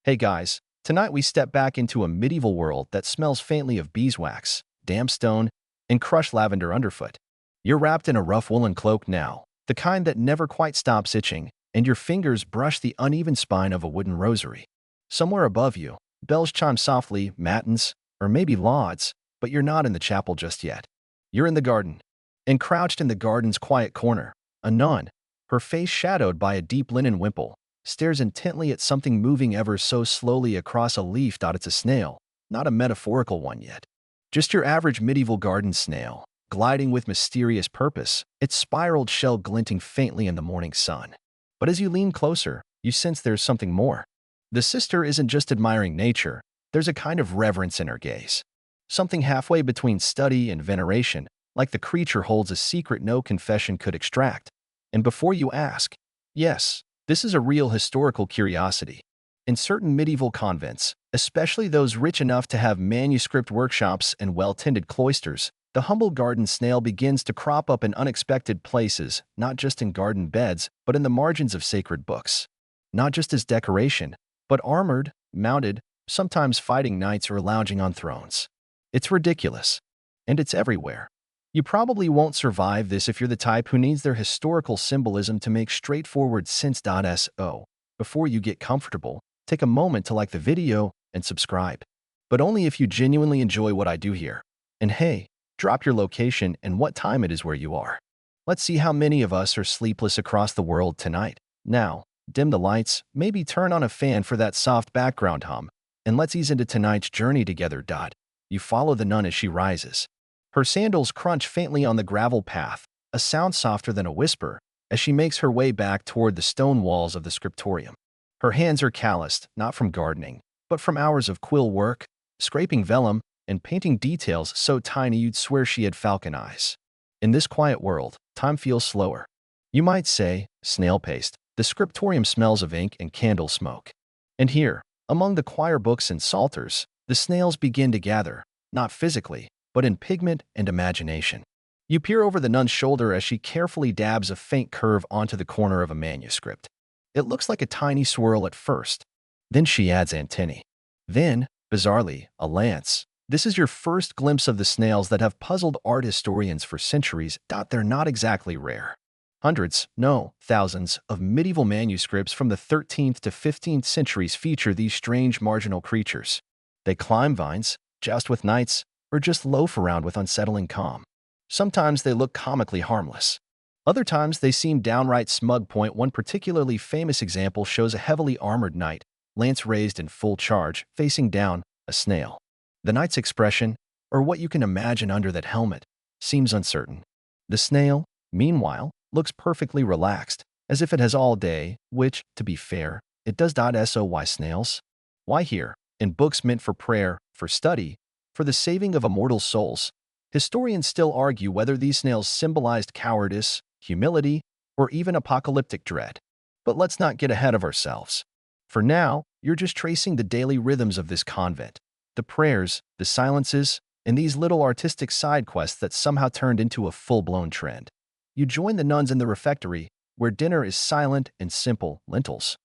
Hey guys, tonight we step back into a medieval world that smells faintly of beeswax, damp stone, and crushed lavender underfoot. You're wrapped in a rough woolen cloak now, the kind that never quite stops itching, and your fingers brush the uneven spine of a wooden rosary. Somewhere above you, bells chime softly, matins, or maybe lauds, but you're not in the chapel just yet. You're in the garden. And crouched in the garden's quiet corner, a nun, her face shadowed by a deep linen wimple, stares intently at something moving ever so slowly across a leaf. It's a snail, not a metaphorical one yet. Just your average medieval garden snail, gliding with mysterious purpose, its spiraled shell glinting faintly in the morning sun. But as you lean closer, you sense there's something more. The sister isn't just admiring nature, there's a kind of reverence in her gaze. Something halfway between study and veneration, like the creature holds a secret no confession could extract. And before you ask, yes, this is a real historical curiosity. In certain medieval convents, especially those rich enough to have manuscript workshops and well-tended cloisters, the humble garden snail begins to crop up in unexpected places, not just in garden beds, but in the margins of sacred books. Not just as decoration, but armored, mounted, sometimes fighting knights or lounging on thrones. It's ridiculous. And it's everywhere. You probably won't survive this if you're the type who needs their historical symbolism to make straightforward sense. So, before you get comfortable, take a moment to like the video and subscribe. But only if you genuinely enjoy what I do here. And hey, drop your location and what time it is where you are. Let's see how many of us are sleepless across the world tonight. Now, dim the lights, maybe turn on a fan for that soft background hum, and let's ease into tonight's journey together. You follow the nun as she rises. Her sandals crunch faintly on the gravel path, a sound softer than a whisper, as she makes her way back toward the stone walls of the scriptorium. Her hands are calloused, not from gardening, but from hours of quill work, scraping vellum, and painting details so tiny you'd swear she had falcon eyes. In this quiet world, time feels slower. You might say, snail-paced. The scriptorium smells of ink and candle smoke. And here, among the choir books and psalters, the snails begin to gather, not physically, but in pigment and imagination. You peer over the nun's shoulder as she carefully dabs a faint curve onto the corner of a manuscript. It looks like a tiny swirl at first. Then she adds antennae. Then, bizarrely, a lance. This is your first glimpse of the snails that have puzzled art historians for centuries. They're not exactly rare. Hundreds, no, thousands, of medieval manuscripts from the 13th to 15th centuries feature these strange marginal creatures. They climb vines, joust with knights, or just loaf around with unsettling calm. Sometimes they look comically harmless. Other times they seem downright smug. One particularly famous example shows a heavily armored knight, lance raised in full charge, facing down a snail. The knight's expression, or what you can imagine under that helmet, seems uncertain. The snail, meanwhile, looks perfectly relaxed, as if it has all day, which, to be fair, it does. So why snails? Why here, in books meant for prayer, for study, for the saving of immortal souls? Historians still argue whether these snails symbolized cowardice, humility, or even apocalyptic dread. But let's not get ahead of ourselves. For now, you're just tracing the daily rhythms of this convent, the prayers, the silences, and these little artistic side quests that somehow turned into a full-blown trend. You join the nuns in the refectory, where dinner is silent and simple: lentils,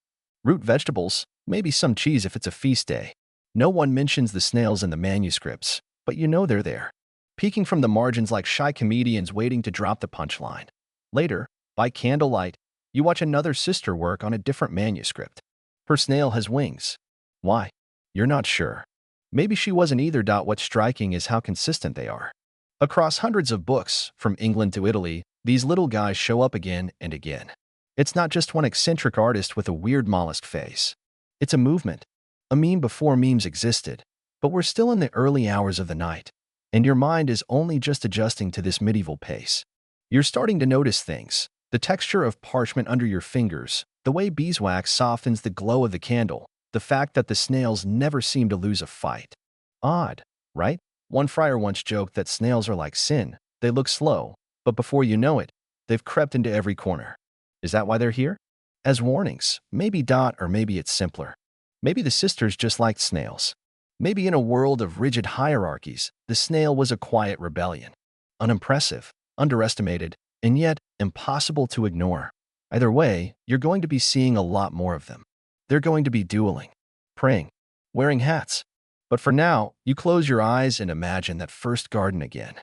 root vegetables, maybe some cheese if it's a feast day. No one mentions the snails in the manuscripts, but you know they're there, peeking from the margins like shy comedians waiting to drop the punchline. Later, by candlelight, you watch another sister work on a different manuscript. Her snail has wings. Why? You're not sure. Maybe she wasn't either. What's striking is how consistent they are. Across hundreds of books, from England to Italy, these little guys show up again and again. It's not just one eccentric artist with a weird mollusk face. It's a movement. A meme before memes existed, but we're still in the early hours of the night, and your mind is only just adjusting to this medieval pace. You're starting to notice things: the texture of parchment under your fingers, the way beeswax softens the glow of the candle, the fact that the snails never seem to lose a fight. Odd, right? One friar once joked that snails are like sin. They look slow, but before you know it, they've crept into every corner. Is that why they're here? As warnings, maybe. Or maybe it's simpler. Maybe the sisters just liked snails. Maybe in a world of rigid hierarchies, the snail was a quiet rebellion. Unimpressive, underestimated, and yet impossible to ignore. Either way, you're going to be seeing a lot more of them. They're going to be dueling. praying, wearing hats. But for now, you close your eyes and imagine that first garden again.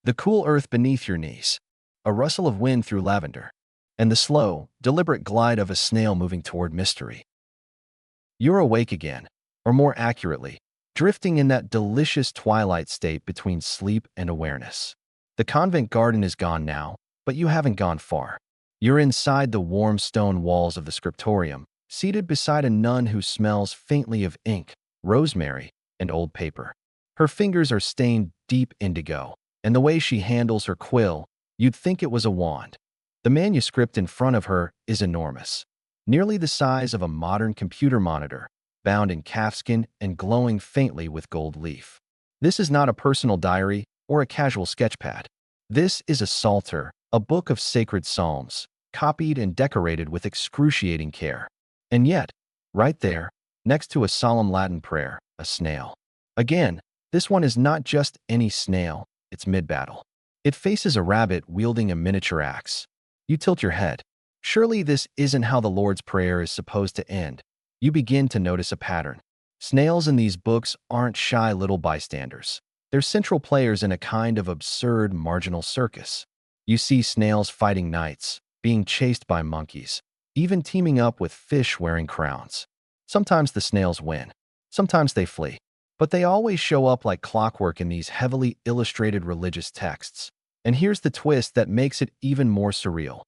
The cool earth beneath your knees, a rustle of wind through lavender, and the slow, deliberate glide of a snail moving toward mystery. You're awake again, or more accurately, drifting in that delicious twilight state between sleep and awareness. The convent garden is gone now, but you haven't gone far. You're inside the warm stone walls of the scriptorium, seated beside a nun who smells faintly of ink, rosemary, and old paper. Her fingers are stained deep indigo, and the way she handles her quill, you'd think it was a wand. The manuscript in front of her is enormous, nearly the size of a modern computer monitor, bound in calfskin and glowing faintly with gold leaf. This is not a personal diary or a casual sketchpad. This is a psalter, a book of sacred psalms, copied and decorated with excruciating care. And yet, right there, next to a solemn Latin prayer, a snail. Again, this one is not just any snail, it's mid-battle. It faces a rabbit wielding a miniature axe. You tilt your head. Surely this isn't how the Lord's Prayer is supposed to end. You begin to notice a pattern. Snails in these books aren't shy little bystanders. They're central players in a kind of absurd marginal circus. You see snails fighting knights, being chased by monkeys, even teaming up with fish wearing crowns. Sometimes the snails win. Sometimes they flee. But they always show up like clockwork in these heavily illustrated religious texts. And here's the twist that makes it even more surreal.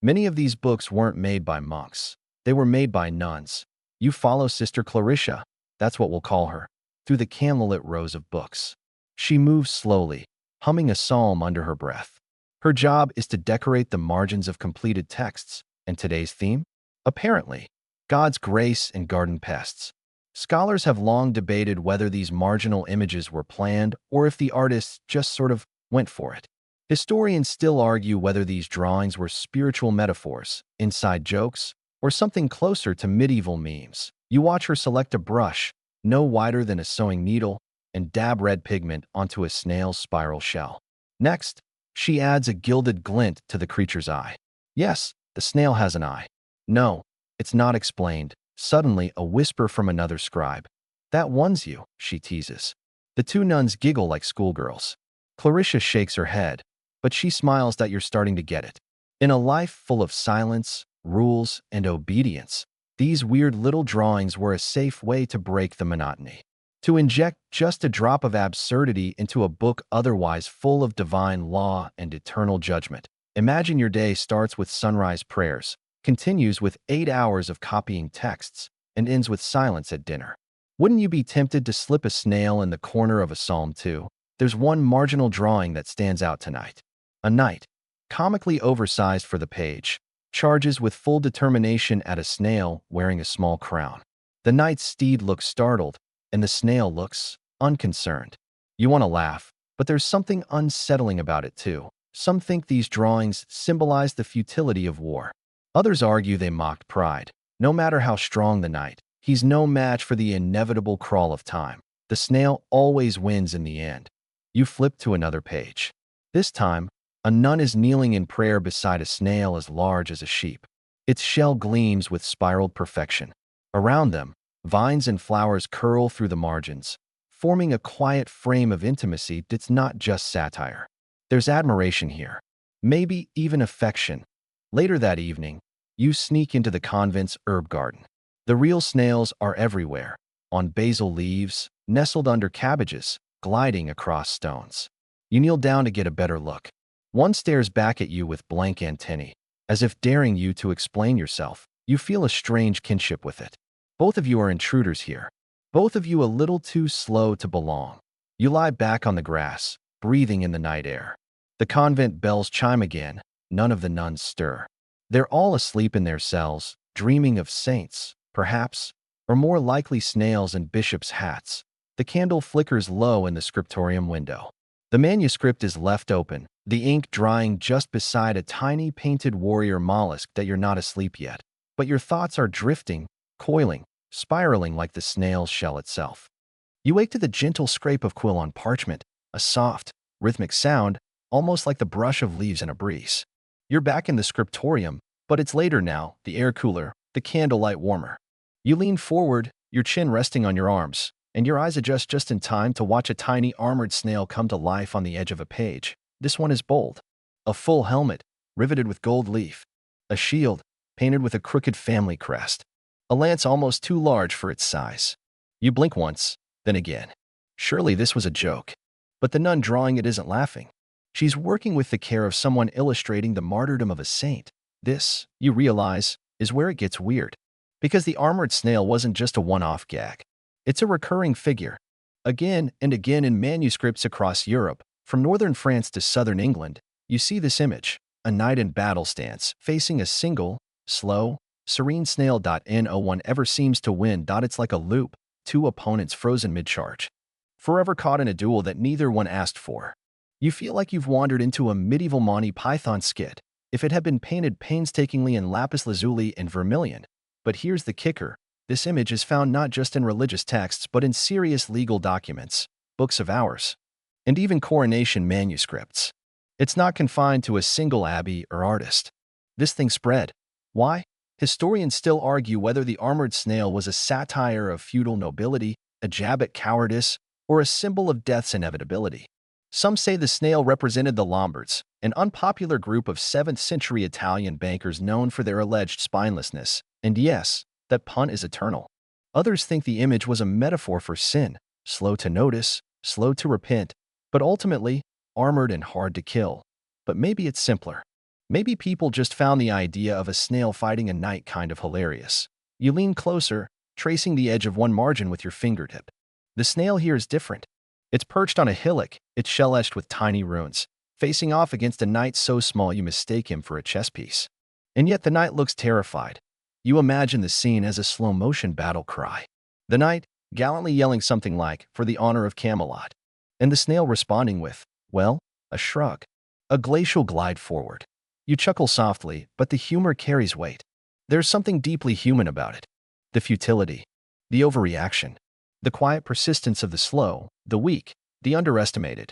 Many of these books weren't made by monks. They were made by nuns. You follow Sister Clarissa, that's what we'll call her, through the candlelit rows of books. She moves slowly, humming a psalm under her breath. Her job is to decorate the margins of completed texts. And today's theme? Apparently, God's grace and garden pests. Scholars have long debated whether these marginal images were planned or if the artists just sort of went for it. Historians still argue whether these drawings were spiritual metaphors, inside jokes, or something closer to medieval memes. You watch her select a brush, no wider than a sewing needle, and dab red pigment onto a snail's spiral shell. Next, she adds a gilded glint to the creature's eye. Yes, the snail has an eye. No, it's not explained. Suddenly, a whisper from another scribe. That one's you, she teases. The two nuns giggle like schoolgirls. Clarissa shakes her head, but she smiles that you're starting to get it. In a life full of silence, rules, and obedience, these weird little drawings were a safe way to break the monotony. To inject just a drop of absurdity into a book otherwise full of divine law and eternal judgment. Imagine your day starts with sunrise prayers, continues with 8 hours of copying texts, and ends with silence at dinner. Wouldn't you be tempted to slip a snail in the corner of a psalm too? There's one marginal drawing that stands out tonight. A knight, comically oversized for the page, charges with full determination at a snail wearing a small crown. The knight's steed looks startled, and the snail looks unconcerned. You want to laugh, but there's something unsettling about it too. Some think these drawings symbolize the futility of war. Others argue they mocked pride. No matter how strong the knight, he's no match for the inevitable crawl of time. The snail always wins in the end. You flip to another page. This time, a nun is kneeling in prayer beside a snail as large as a sheep. Its shell gleams with spiraled perfection. Around them, vines and flowers curl through the margins, forming a quiet frame of intimacy that's not just satire. There's admiration here, maybe even affection. Later that evening, you sneak into the convent's herb garden. The real snails are everywhere, on basil leaves, nestled under cabbages, gliding across stones. You kneel down to get a better look. One stares back at you with blank antennae, as if daring you to explain yourself. You feel a strange kinship with it. Both of you are intruders here. Both of you a little too slow to belong. You lie back on the grass, breathing in the night air. The convent bells chime again. None of the nuns stir. They're all asleep in their cells, dreaming of saints, perhaps, or more likely snails and bishops' hats. The candle flickers low in the scriptorium window. The manuscript is left open, the ink drying just beside a tiny painted warrior mollusk that you're not asleep yet. But your thoughts are drifting, coiling, spiraling like the snail's shell itself. You wake to the gentle scrape of quill on parchment, a soft, rhythmic sound, almost like the brush of leaves in a breeze. You're back in the scriptorium, but it's later now, the air cooler, the candlelight warmer. You lean forward, your chin resting on your arms, and your eyes adjust just in time to watch a tiny armored snail come to life on the edge of a page. This one is bold. A full helmet, riveted with gold leaf. A shield, painted with a crooked family crest. A lance almost too large for its size. You blink once, then again. Surely this was a joke. But the nun drawing it isn't laughing. She's working with the care of someone illustrating the martyrdom of a saint. This, you realize, is where it gets weird. Because the armored snail wasn't just a one-off gag. It's a recurring figure. Again and again in manuscripts across Europe, from northern France to southern England, you see this image, a knight in battle stance, facing a single, slow, serene snail. No one ever seems to win. It's like a loop, two opponents frozen mid-charge. Forever caught in a duel that neither one asked for. You feel like you've wandered into a medieval Monty Python skit, if it had been painted painstakingly in lapis lazuli and vermilion. But here's the kicker. This image is found not just in religious texts but in serious legal documents, books of hours, and even coronation manuscripts. It's not confined to a single abbey or artist. This thing spread. Why? Historians still argue whether the armored snail was a satire of feudal nobility, a jab at cowardice, or a symbol of death's inevitability. Some say the snail represented the Lombards, an unpopular group of 7th-century Italian bankers known for their alleged spinelessness. And yes, that pun is eternal. Others think the image was a metaphor for sin, slow to notice, slow to repent, but ultimately, armored and hard to kill. But maybe it's simpler. Maybe people just found the idea of a snail fighting a knight kind of hilarious. You lean closer, tracing the edge of one margin with your fingertip. The snail here is different. It's perched on a hillock, its shell etched with tiny runes, facing off against a knight so small you mistake him for a chess piece. And yet the knight looks terrified. You imagine the scene as a slow-motion battle cry. The knight, gallantly yelling something like, "For the honor of Camelot," and the snail responding with, well, a shrug. A glacial glide forward. You chuckle softly, but the humor carries weight. There's something deeply human about it. The futility. The overreaction. The quiet persistence of the slow, the weak, the underestimated.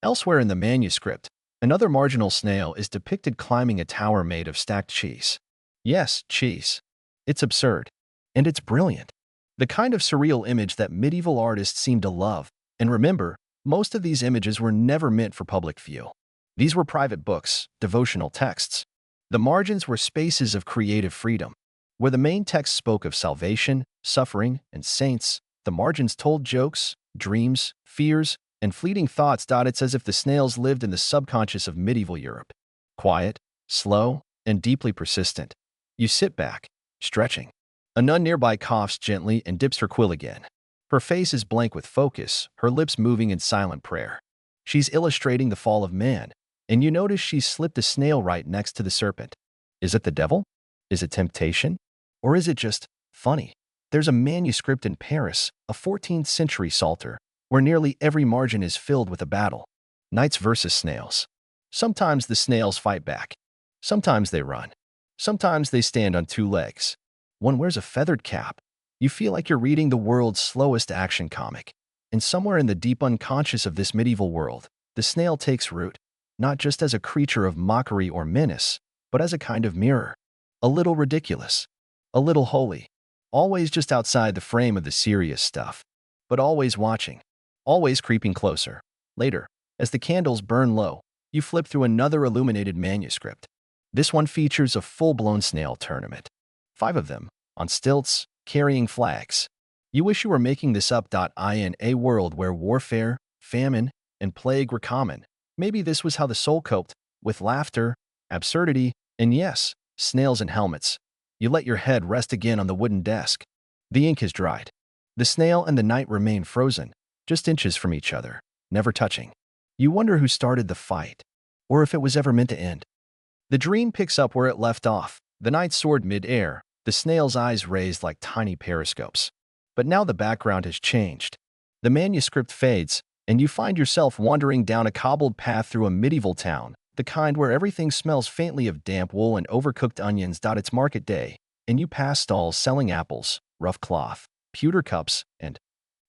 Elsewhere in the manuscript, another marginal snail is depicted climbing a tower made of stacked cheese. Yes, cheese. It's absurd. And it's brilliant. The kind of surreal image that medieval artists seem to love. And remember, most of these images were never meant for public view. These were private books, devotional texts. The margins were spaces of creative freedom. Where the main text spoke of salvation, suffering, and saints, the margins told jokes, dreams, fears, and fleeting thoughts. It's as if the snails lived in the subconscious of medieval Europe. Quiet, slow, and deeply persistent. You sit back, stretching. A nun nearby coughs gently and dips her quill again. Her face is blank with focus, her lips moving in silent prayer. She's illustrating the fall of man, and you notice she's slipped a snail right next to the serpent. Is it the devil? Is it temptation? Or is it just funny? There's a manuscript in Paris, a 14th-century psalter, where nearly every margin is filled with a battle. Knights versus snails. Sometimes the snails fight back. Sometimes they run. Sometimes they stand on two legs. One wears a feathered cap. You feel like you're reading the world's slowest action comic. And somewhere in the deep unconscious of this medieval world, the snail takes root, not just as a creature of mockery or menace, but as a kind of mirror. A little ridiculous. A little holy. Always just outside the frame of the serious stuff. But always watching. Always creeping closer. Later, as the candles burn low, you flip through another illuminated manuscript. This one features a full-blown snail tournament. 5 of them, on stilts, carrying flags. You wish you were making this up. In a world where warfare, famine, and plague were common, maybe this was how the soul coped, with laughter, absurdity, and yes, snails and helmets. You let your head rest again on the wooden desk. The ink has dried. The snail and the knight remain frozen, just inches from each other, never touching. You wonder who started the fight, or if it was ever meant to end. The dream picks up where it left off, the knight's sword mid-air, the snail's eyes raised like tiny periscopes. But now the background has changed. The manuscript fades, and you find yourself wandering down a cobbled path through a medieval town, the kind where everything smells faintly of damp wool and overcooked onions. It's market day, and you pass stalls selling apples, rough cloth, pewter cups, and,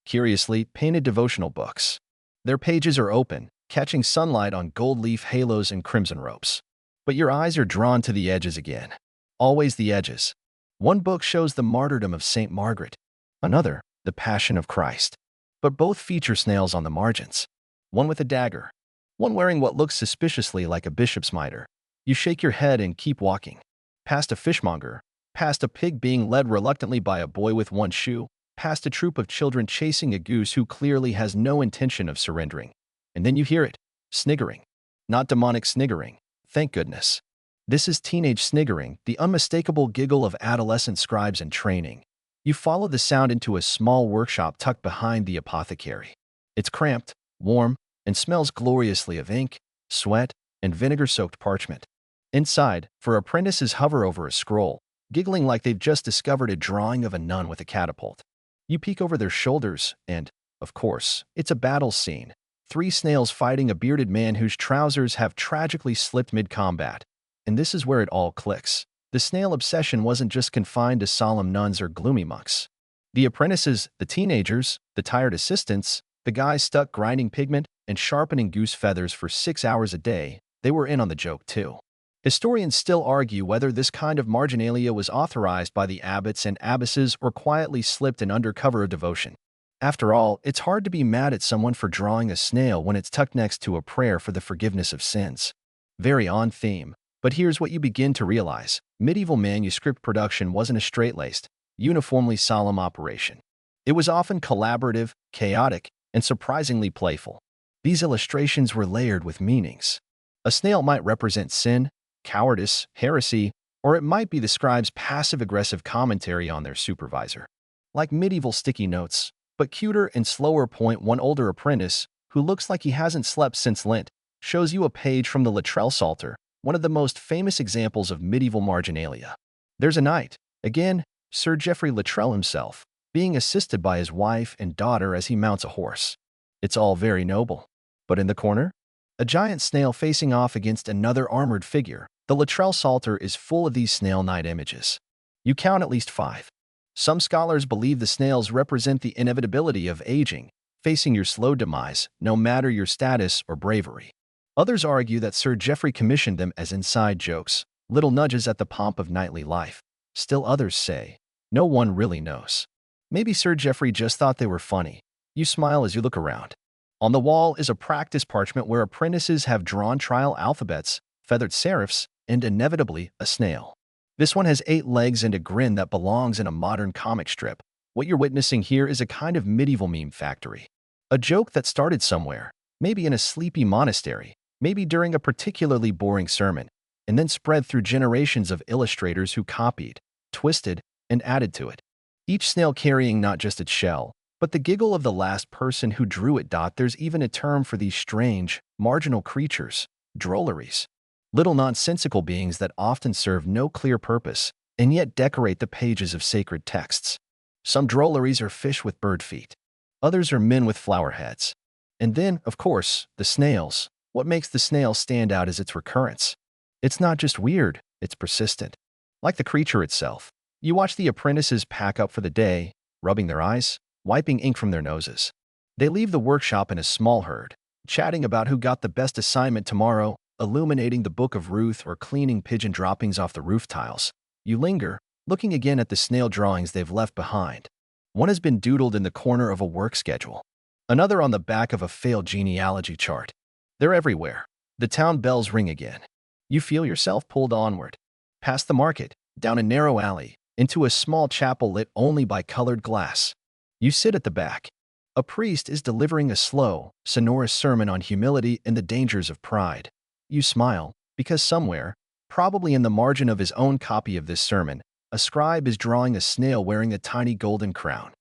curiously, painted devotional books. Their pages are open, catching sunlight on gold leaf halos and crimson ropes. But your eyes are drawn to the edges again. Always the edges. One book shows the martyrdom of Saint Margaret. Another, The Passion of Christ. But both feature snails on the margins. One with a dagger, one wearing what looks suspiciously like a bishop's mitre. You shake your head and keep walking. Past a fishmonger, past a pig being led reluctantly by a boy with one shoe, past a troop of children chasing a goose who clearly has no intention of surrendering. And then you hear it, sniggering. Not demonic sniggering, thank goodness. This is teenage sniggering, the unmistakable giggle of adolescent scribes in training. You follow the sound into a small workshop tucked behind the apothecary. It's cramped, warm, and smells gloriously of ink, sweat, and vinegar-soaked parchment. Inside, 4 apprentices hover over a scroll, giggling like they've just discovered a drawing of a nun with a catapult. You peek over their shoulders, and, of course, it's a battle scene. 3 snails fighting a bearded man whose trousers have tragically slipped mid-combat. And this is where it all clicks. The snail obsession wasn't just confined to solemn nuns or gloomy monks. The apprentices, the teenagers, the tired assistants, the guys stuck grinding pigment and sharpening goose feathers for 6 hours a day, they were in on the joke too. Historians still argue whether this kind of marginalia was authorized by the abbots and abbesses or quietly slipped in under cover of devotion. After all, it's hard to be mad at someone for drawing a snail when it's tucked next to a prayer for the forgiveness of sins. Very on theme. But here's what you begin to realize. Medieval manuscript production wasn't a straight-laced, uniformly solemn operation. It was often collaborative, chaotic, and surprisingly playful. These illustrations were layered with meanings. A snail might represent sin, cowardice, heresy, or it might be the scribe's passive-aggressive commentary on their supervisor. Like medieval sticky notes, but cuter and slower. One older apprentice, who looks like he hasn't slept since Lent, shows you a page from the Luttrell Psalter, one of the most famous examples of medieval marginalia. There's a knight, again, Sir Geoffrey Luttrell himself, being assisted by his wife and daughter as he mounts a horse. It's all very noble. But in the corner, a giant snail facing off against another armored figure. The Luttrell Psalter is full of these snail knight images. You count at least 5. Some scholars believe the snails represent the inevitability of aging, facing your slow demise, no matter your status or bravery. Others argue that Sir Geoffrey commissioned them as inside jokes, little nudges at the pomp of knightly life. Still others say, no one really knows. Maybe Sir Geoffrey just thought they were funny. You smile as you look around. On the wall is a practice parchment where apprentices have drawn trial alphabets, feathered serifs, and inevitably a snail. This one has 8 legs and a grin that belongs in a modern comic strip. What you're witnessing here is a kind of medieval meme factory. A joke that started somewhere, maybe in a sleepy monastery, maybe during a particularly boring sermon, and then spread through generations of illustrators who copied, twisted, and added to it. Each snail carrying not just its shell, but the giggle of the last person who drew it. There's even a term for these strange, marginal creatures, drolleries. Little nonsensical beings that often serve no clear purpose, and yet decorate the pages of sacred texts. Some drolleries are fish with bird feet. Others are men with flower heads. And then, of course, the snails. What makes the snail stand out is its recurrence. It's not just weird, it's persistent. Like the creature itself, you watch the apprentices pack up for the day, rubbing their eyes, wiping ink from their noses. They leave the workshop in a small herd, chatting about who got the best assignment tomorrow, illuminating the Book of Ruth, or cleaning pigeon droppings off the roof tiles. You linger, looking again at the snail drawings they've left behind. One has been doodled in the corner of a work schedule, another on the back of a failed genealogy chart. They're everywhere. The town bells ring again. You feel yourself pulled onward, past the market, down a narrow alley, into a small chapel lit only by colored glass. You sit at the back. A priest is delivering a slow, sonorous sermon on humility and the dangers of pride. You smile, because somewhere, probably in the margin of his own copy of this sermon, a scribe is drawing a snail wearing a tiny golden crown.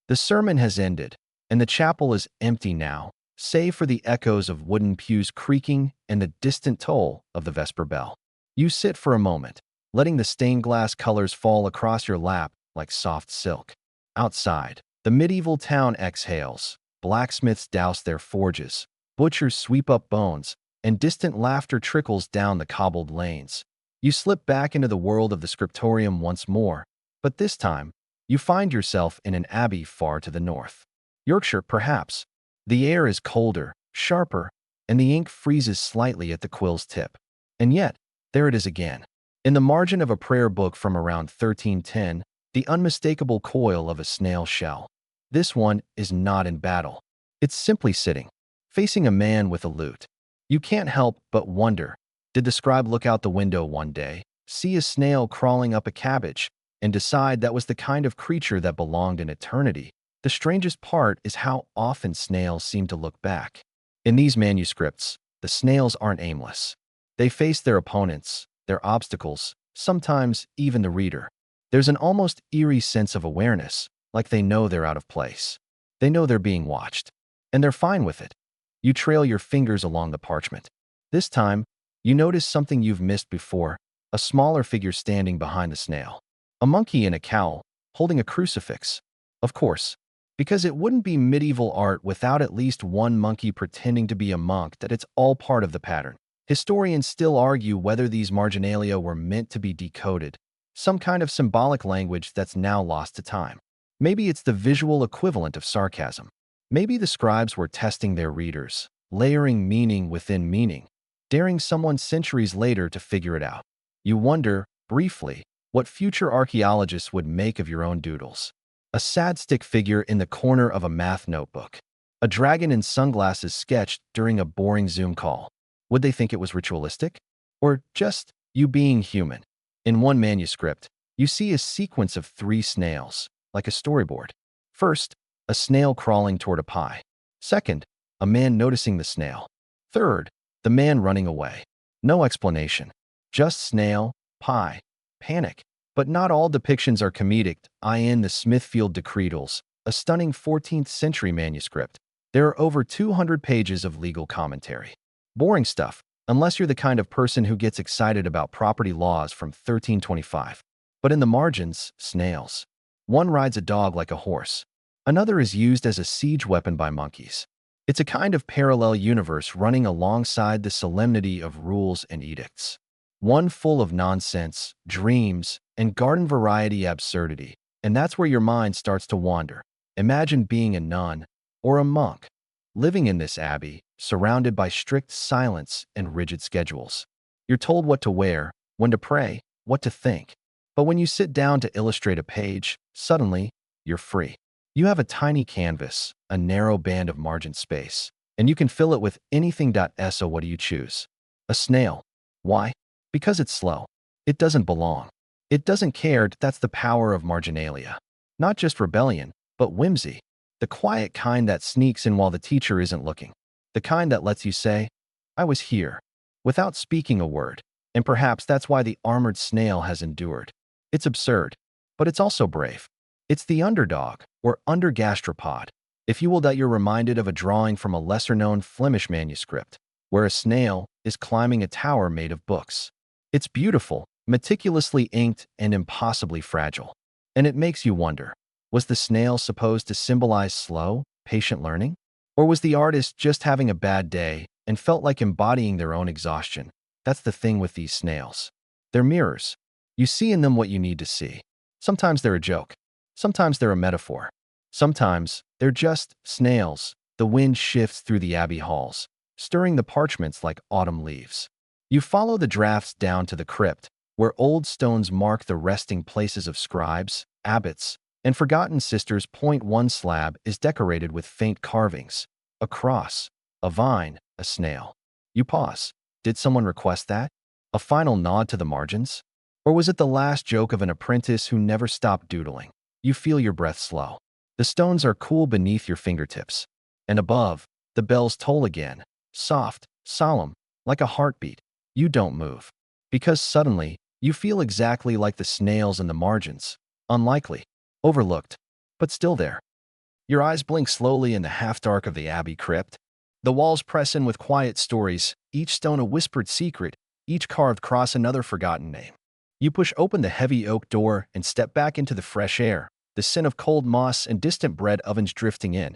The sermon has ended, and the chapel is empty now, save for the echoes of wooden pews creaking and the distant toll of the vesper bell. You sit for a moment, letting the stained glass colors fall across your lap like soft silk. Outside, the medieval town exhales. Blacksmiths douse their forges, butchers sweep up bones, and distant laughter trickles down the cobbled lanes. You slip back into the world of the scriptorium once more, but this time, you find yourself in an abbey far to the north. Yorkshire, perhaps. The air is colder, sharper, and the ink freezes slightly at the quill's tip. And yet, there it is again. In the margin of a prayer book from around 1310, the unmistakable coil of a snail shell. This one is not in battle. It's simply sitting, facing a man with a lute. You can't help but wonder, did the scribe look out the window one day, see a snail crawling up a cabbage, and decide that was the kind of creature that belonged in eternity? The strangest part is how often snails seem to look back. In these manuscripts, the snails aren't aimless. They face their opponents, their obstacles, sometimes even the reader. There's an almost eerie sense of awareness, like they know they're out of place. They know they're being watched, and they're fine with it. You trail your fingers along the parchment. This time, you notice something you've missed before, a smaller figure standing behind the snail. A monkey in a cowl, holding a crucifix. Of course, because it wouldn't be medieval art without at least one monkey pretending to be a monk, that it's all part of the pattern. Historians still argue whether these marginalia were meant to be decoded, some kind of symbolic language that's now lost to time. Maybe it's the visual equivalent of sarcasm. Maybe the scribes were testing their readers, layering meaning within meaning, daring someone centuries later to figure it out. You wonder, briefly, what future archaeologists would make of your own doodles. A sad stick figure in the corner of a math notebook. A dragon in sunglasses sketched during a boring Zoom call. Would they think it was ritualistic? Or just you being human? In one manuscript, you see a sequence of 3 snails, like a storyboard. First, a snail crawling toward a pie. Second, a man noticing the snail. Third, the man running away. No explanation. Just snail, pie, panic. But not all depictions are comedic. In the Smithfield Decretals, a stunning 14th century manuscript, there are over 200 pages of legal commentary. Boring stuff, unless you're the kind of person who gets excited about property laws from 1325. But in the margins, snails. One rides a dog like a horse. Another is used as a siege weapon by monkeys. It's a kind of parallel universe running alongside the solemnity of rules and edicts. One full of nonsense, dreams, and garden variety absurdity. And that's where your mind starts to wander. Imagine being a nun or a monk, living in this abbey, surrounded by strict silence and rigid schedules. You're told what to wear, when to pray, what to think. But when you sit down to illustrate a page, suddenly, you're free. You have a tiny canvas, a narrow band of margin space, and you can fill it with anything. So what do you choose? A snail. Why? Because it's slow. It doesn't belong. It doesn't care. That's the power of marginalia. Not just rebellion, but whimsy. The quiet kind that sneaks in while the teacher isn't looking. The kind that lets you say, I was here, without speaking a word. And perhaps that's why the armored snail has endured. It's absurd, but it's also brave. It's the underdog, or undergastropod, if you will. That you're reminded of a drawing from a lesser-known Flemish manuscript, where a snail is climbing a tower made of books. It's beautiful, meticulously inked, and impossibly fragile. And it makes you wonder, was the snail supposed to symbolize slow, patient learning? Or was the artist just having a bad day and felt like embodying their own exhaustion? That's the thing with these snails. They're mirrors. You see in them what you need to see. Sometimes they're a joke. Sometimes they're a metaphor. Sometimes they're just snails. The wind shifts through the abbey halls, stirring the parchments like autumn leaves. You follow the drafts down to the crypt, where old stones mark the resting places of scribes, abbots, and forgotten sisters. One slab is decorated with faint carvings, a cross, a vine, a snail. You pause. Did someone request that? A final nod to the margins? Or was it the last joke of an apprentice who never stopped doodling? You feel your breath slow. The stones are cool beneath your fingertips. And above, the bells toll again, soft, solemn, like a heartbeat. You don't move. Because suddenly, you feel exactly like the snails in the margins. Unlikely. Overlooked. But still there. Your eyes blink slowly in the half-dark of the abbey crypt. The walls press in with quiet stories, each stone a whispered secret, each carved cross another forgotten name. You push open the heavy oak door and step back into the fresh air, the scent of cold moss and distant bread ovens drifting in.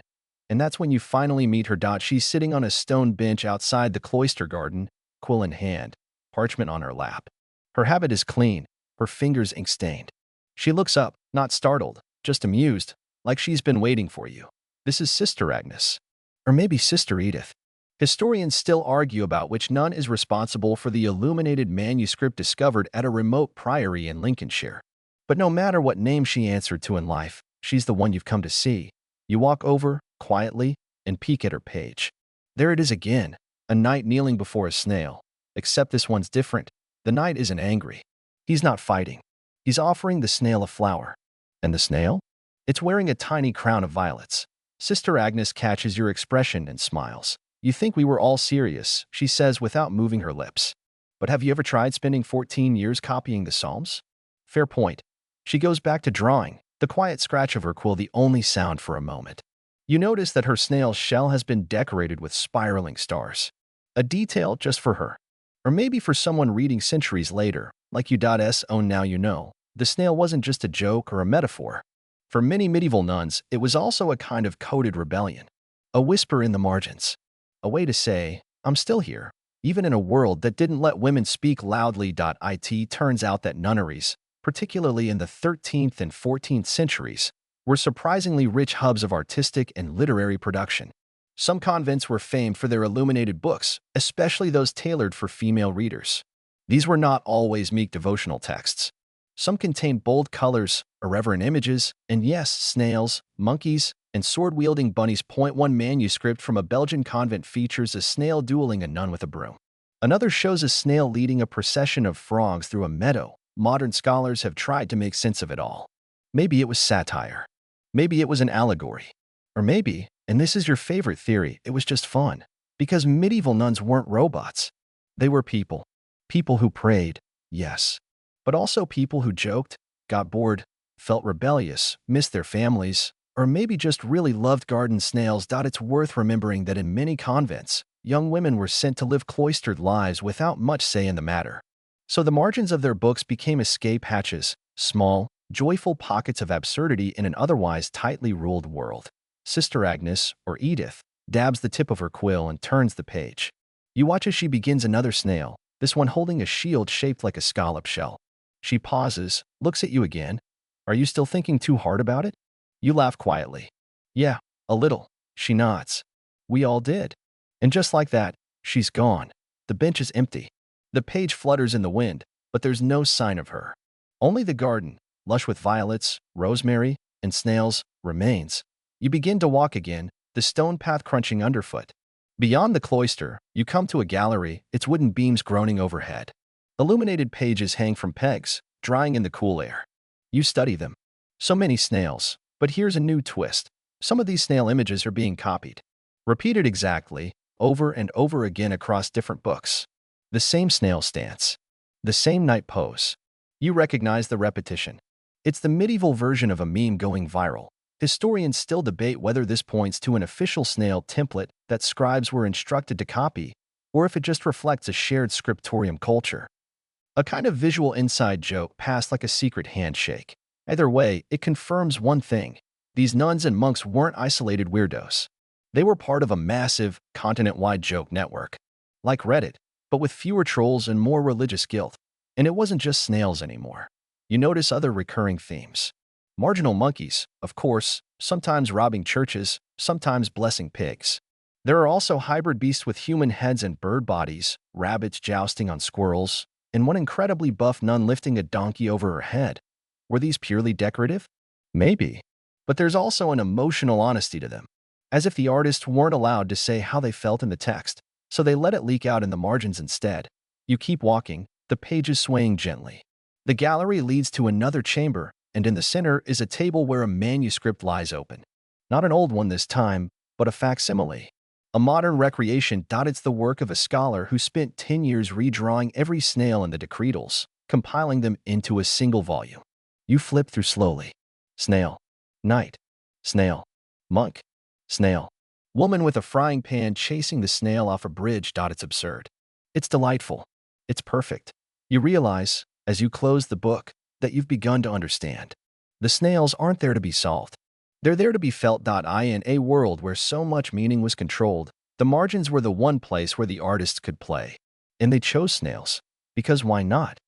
And that's when you finally meet her. She's sitting on a stone bench outside the cloister garden, quill in hand, parchment on her lap. Her habit is clean, her fingers ink-stained. She looks up, not startled, just amused, like she's been waiting for you. This is Sister Agnes. Or maybe Sister Edith. Historians still argue about which nun is responsible for the illuminated manuscript discovered at a remote priory in Lincolnshire. But no matter what name she answered to in life, she's the one you've come to see. You walk over, quietly, and peek at her page. There it is again, a knight kneeling before a snail. Except this one's different. The knight isn't angry. He's not fighting. He's offering the snail a flower. And the snail? It's wearing a tiny crown of violets. Sister Agnes catches your expression and smiles. You think we were all serious, she says without moving her lips. But have you ever tried spending 14 years copying the Psalms? Fair point. She goes back to drawing, the quiet scratch of her quill the only sound for a moment. You notice that her snail's shell has been decorated with spiraling stars. A detail just for her. Or maybe for someone reading centuries later, like you.'s own Now You Know. The snail wasn't just a joke or a metaphor. For many medieval nuns, it was also a kind of coded rebellion. A whisper in the margins. A way to say, I'm still here, even in a world that didn't let women speak loudly. It turns out that nunneries, particularly in the 13th and 14th centuries, were surprisingly rich hubs of artistic and literary production. Some convents were famed for their illuminated books, especially those tailored for female readers. These were not always meek devotional texts. Some contained bold colors, irreverent images, and yes, snails, monkeys, and sword-wielding bunnies. One manuscript from a Belgian convent features a snail dueling a nun with a broom. Another shows a snail leading a procession of frogs through a meadow. Modern scholars have tried to make sense of it all. Maybe it was satire. Maybe it was an allegory. Or maybe, and this is your favorite theory, it was just fun. Because medieval nuns weren't robots. They were people. People who prayed, yes. But also people who joked, got bored, felt rebellious, missed their families, or maybe just really loved garden snails. It's worth remembering that in many convents, young women were sent to live cloistered lives without much say in the matter. So the margins of their books became escape hatches, small, joyful pockets of absurdity in an otherwise tightly ruled world. Sister Agnes, or Edith, dabs the tip of her quill and turns the page. You watch as she begins another snail, this one holding a shield shaped like a scallop shell. She pauses, looks at you again. Are you still thinking too hard about it? You laugh quietly. Yeah, a little. She nods. We all did. And just like that, she's gone. The bench is empty. The page flutters in the wind, but there's no sign of her. Only the garden, lush with violets, rosemary, and snails, remains. You begin to walk again, the stone path crunching underfoot. Beyond the cloister, you come to a gallery, its wooden beams groaning overhead. Illuminated pages hang from pegs, drying in the cool air. You study them. So many snails. But here's a new twist. Some of these snail images are being copied. Repeated exactly, over and over again across different books. The same snail stance. The same knight pose. You recognize the repetition. It's the medieval version of a meme going viral. Historians still debate whether this points to an official snail template that scribes were instructed to copy, or if it just reflects a shared scriptorium culture. A kind of visual inside joke passed like a secret handshake. Either way, it confirms one thing. These nuns and monks weren't isolated weirdos. They were part of a massive, continent-wide joke network. Like Reddit, but with fewer trolls and more religious guilt. And it wasn't just snails anymore. You notice other recurring themes. Marginal monkeys, of course, sometimes robbing churches, sometimes blessing pigs. There are also hybrid beasts with human heads and bird bodies, rabbits jousting on squirrels, and one incredibly buff nun lifting a donkey over her head. Were these purely decorative? Maybe. But there's also an emotional honesty to them. As if the artists weren't allowed to say how they felt in the text, so they let it leak out in the margins instead. You keep walking, the pages swaying gently. The gallery leads to another chamber, and in the center is a table where a manuscript lies open. Not an old one this time, but a facsimile. A modern recreation. It's the work of a scholar who spent 10 years redrawing every snail in the decretals, compiling them into a single volume. You flip through slowly. Snail. Knight. Snail. Monk. Snail. Woman with a frying pan chasing the snail off a bridge. It's absurd. It's delightful. It's perfect. You realize, as you close the book, that you've begun to understand. The snails aren't there to be solved. They're there to be felt. In a world where so much meaning was controlled, the margins were the one place where the artists could play. And they chose snails. Because why not?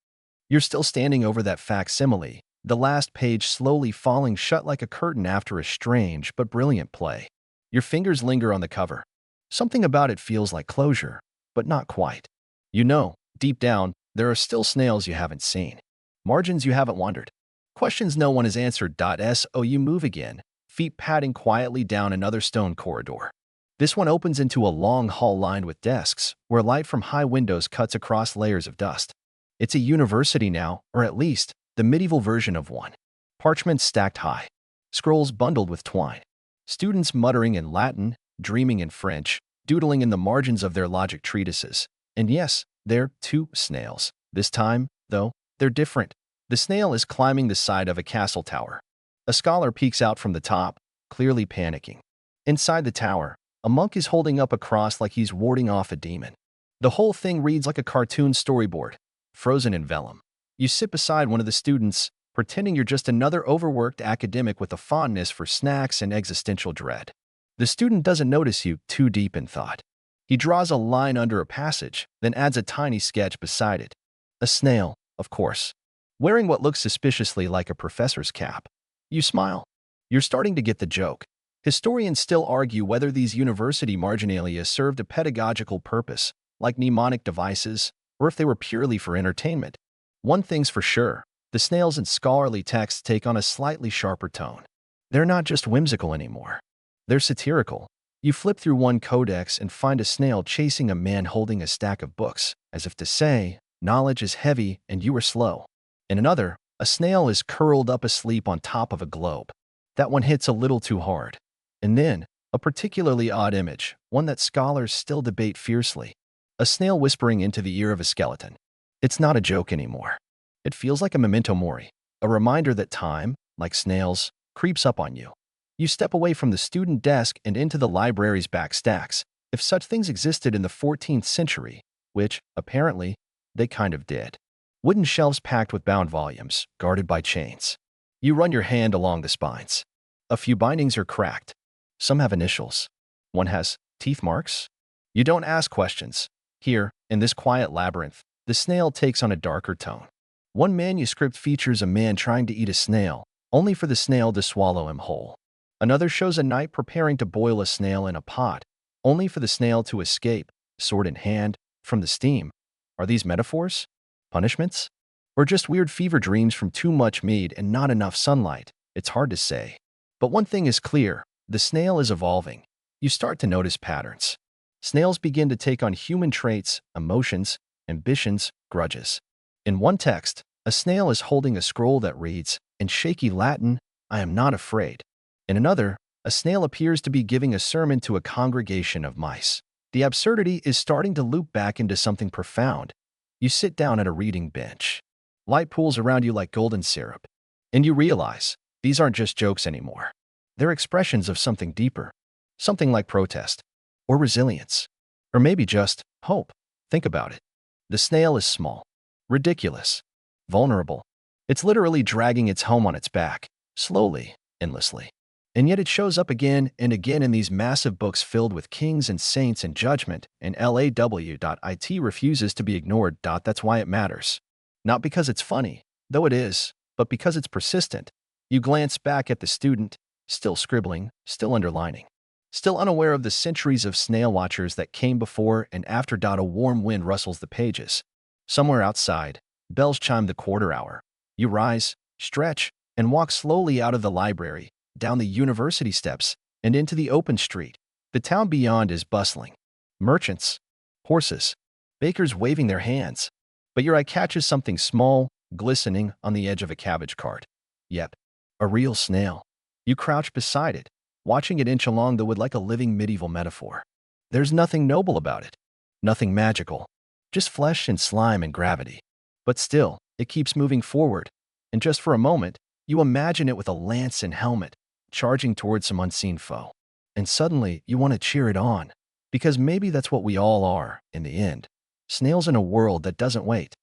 You're still standing over that facsimile, the last page slowly falling shut like a curtain after a strange but brilliant play. Your fingers linger on the cover. Something about it feels like closure, but not quite. You know, deep down, there are still snails you haven't seen. Margins you haven't wandered. Questions no one has answered. So you move again, feet padding quietly down another stone corridor. This one opens into a long hall lined with desks, where light from high windows cuts across layers of dust. It's a university now, or at least, the medieval version of one. Parchments stacked high. Scrolls bundled with twine. Students muttering in Latin, dreaming in French, doodling in the margins of their logic treatises. And yes, they're two snails. This time, though, they're different. The snail is climbing the side of a castle tower. A scholar peeks out from the top, clearly panicking. Inside the tower, a monk is holding up a cross like he's warding off a demon. The whole thing reads like a cartoon storyboard, frozen in vellum. You sit beside one of the students, pretending you're just another overworked academic with a fondness for snacks and existential dread. The student doesn't notice you too deep in thought. He draws a line under a passage, then adds a tiny sketch beside it. A snail, of course, wearing what looks suspiciously like a professor's cap. You smile. You're starting to get the joke. Historians still argue whether these university marginalia served a pedagogical purpose, like mnemonic devices, or if they were purely for entertainment. One thing's for sure, the snails in scholarly texts take on a slightly sharper tone. They're not just whimsical anymore. They're satirical. You flip through one codex and find a snail chasing a man holding a stack of books, as if to say, knowledge is heavy and you are slow. In another, a snail is curled up asleep on top of a globe. That one hits a little too hard. And then, a particularly odd image, one that scholars still debate fiercely. A snail whispering into the ear of a skeleton. It's not a joke anymore. It feels like a memento mori, a reminder that time, like snails, creeps up on you. You step away from the student desk and into the library's back stacks, if such things existed in the 14th century, which, apparently, they kind of did. Wooden shelves packed with bound volumes, guarded by chains. You run your hand along the spines. A few bindings are cracked. Some have initials. One has teeth marks. You don't ask questions. Here, in this quiet labyrinth, the snail takes on a darker tone. One manuscript features a man trying to eat a snail, only for the snail to swallow him whole. Another shows a knight preparing to boil a snail in a pot, only for the snail to escape, sword in hand, from the steam. Are these metaphors? Punishments? Or just weird fever dreams from too much mead and not enough sunlight? It's hard to say. But one thing is clear. The snail is evolving. You start to notice patterns. Snails begin to take on human traits, emotions, ambitions, grudges. In one text, a snail is holding a scroll that reads, in shaky Latin, "I am not afraid." In another, a snail appears to be giving a sermon to a congregation of mice. The absurdity is starting to loop back into something profound. You sit down at a reading bench. Light pools around you like golden syrup. And you realize, these aren't just jokes anymore. They're expressions of something deeper, something like protest, or resilience, or maybe just hope. Think about it. The snail is small, ridiculous, vulnerable. It's literally dragging its home on its back, slowly, endlessly. And yet it shows up again and again in these massive books filled with kings and saints and judgment, and LAW.IT refuses to be ignored. That's why it matters. Not because it's funny, though it is, but because it's persistent. You glance back at the student, still scribbling, still underlining, still unaware of the centuries of snail watchers that came before and after. A warm wind rustles the pages. Somewhere outside, bells chime the quarter hour. You rise, stretch, and walk slowly out of the library, down the university steps, and into the open street. The town beyond is bustling. Merchants, horses, bakers waving their hands. But your eye catches something small, glistening on the edge of a cabbage cart. Yep, a real snail. You crouch beside it, watching it inch along the wood like a living medieval metaphor. There's nothing noble about it, nothing magical, just flesh and slime and gravity. But still, it keeps moving forward, and just for a moment, you imagine it with a lance and helmet, charging towards some unseen foe. And suddenly, you want to cheer it on, because maybe that's what we all are, in the end. Snails in a world that doesn't wait.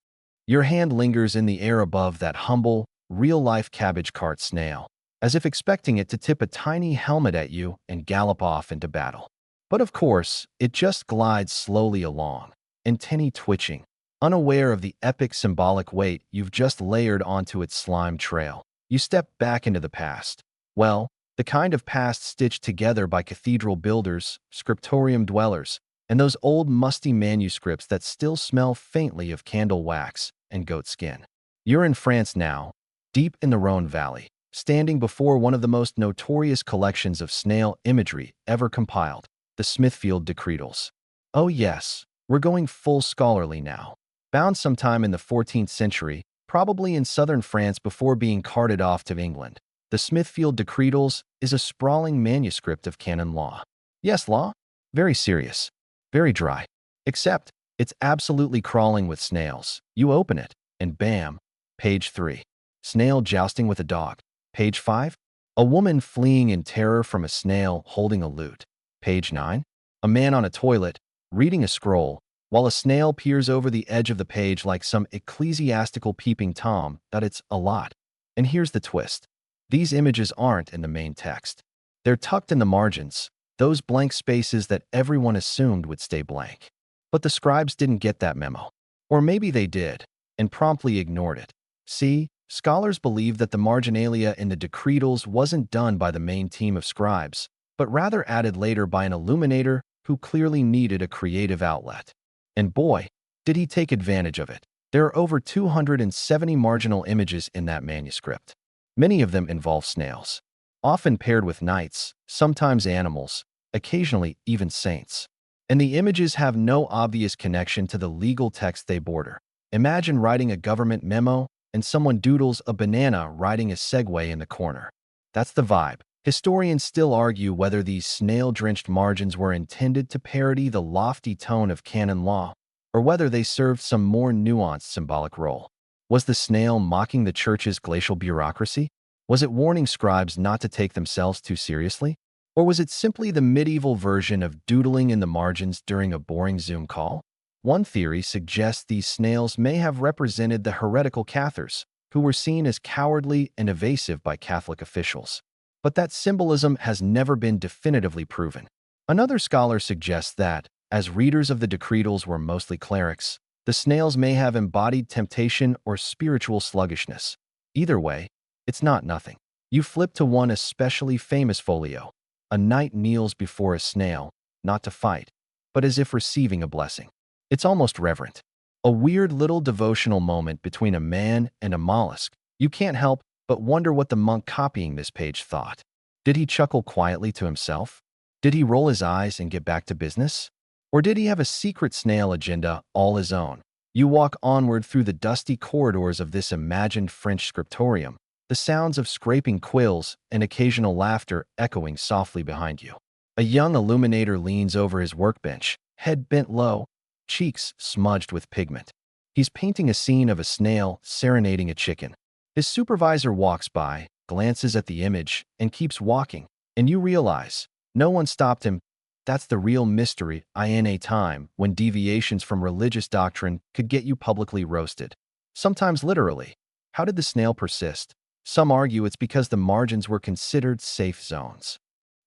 Your hand lingers in the air above that humble, real-life cabbage cart snail, as if expecting it to tip a tiny helmet at you and gallop off into battle. But of course, it just glides slowly along, antennae twitching, unaware of the epic symbolic weight you've just layered onto its slime trail. You step back into the past. Well, the kind of past stitched together by cathedral builders, scriptorium dwellers, and those old musty manuscripts that still smell faintly of candle wax and goat skin. You're in France now, deep in the Rhone Valley, standing before one of the most notorious collections of snail imagery ever compiled, the Smithfield Decretals. Oh yes, we're going full scholarly now. Bound sometime in the 14th century, probably in southern France before being carted off to England, the Smithfield Decretals is a sprawling manuscript of canon law. Yes, law? Very serious. Very dry. Except, it's absolutely crawling with snails. You open it, and bam, page 3. Snail jousting with a dog. Page 5. A woman fleeing in terror from a snail holding a lute. Page 9. A man on a toilet, reading a scroll, while a snail peers over the edge of the page like some ecclesiastical peeping Tom. That it's a lot. And here's the twist. These images aren't in the main text. They're tucked in the margins, those blank spaces that everyone assumed would stay blank. But the scribes didn't get that memo. Or maybe they did, and promptly ignored it. See, scholars believe that the Marginalia in the Decretals wasn't done by the main team of scribes, but rather added later by an illuminator who clearly needed a creative outlet. And boy, did he take advantage of it. There are over 270 marginal images in that manuscript. Many of them involve snails, often paired with knights, sometimes animals, occasionally even saints. And the images have no obvious connection to the legal text they border. Imagine writing a government memo and someone doodles a banana riding a Segway in the corner. That's the vibe. Historians still argue whether these snail-drenched margins were intended to parody the lofty tone of canon law, or whether they served some more nuanced symbolic role. Was the snail mocking the church's glacial bureaucracy? Was it warning scribes not to take themselves too seriously? Or was it simply the medieval version of doodling in the margins during a boring Zoom call? One theory suggests these snails may have represented the heretical Cathars, who were seen as cowardly and evasive by Catholic officials. But that symbolism has never been definitively proven. Another scholar suggests that, as readers of the Decretals were mostly clerics, the snails may have embodied temptation or spiritual sluggishness. Either way, it's not nothing. You flip to one especially famous folio. A knight kneels before a snail, not to fight, but as if receiving a blessing. It's almost reverent. A weird little devotional moment between a man and a mollusk. You can't help but wonder what the monk copying this page thought. Did he chuckle quietly to himself? Did he roll his eyes and get back to business? Or did he have a secret snail agenda all his own? You walk onward through the dusty corridors of this imagined French scriptorium, the sounds of scraping quills and occasional laughter echoing softly behind you. A young illuminator leans over his workbench, head bent low, cheeks smudged with pigment. He's painting a scene of a snail serenading a chicken. His supervisor walks by, glances at the image, and keeps walking, and you realize no one stopped him. That's the real mystery in a time when deviations from religious doctrine could get you publicly roasted. Sometimes literally. How did the snail persist? Some argue it's because the margins were considered safe zones.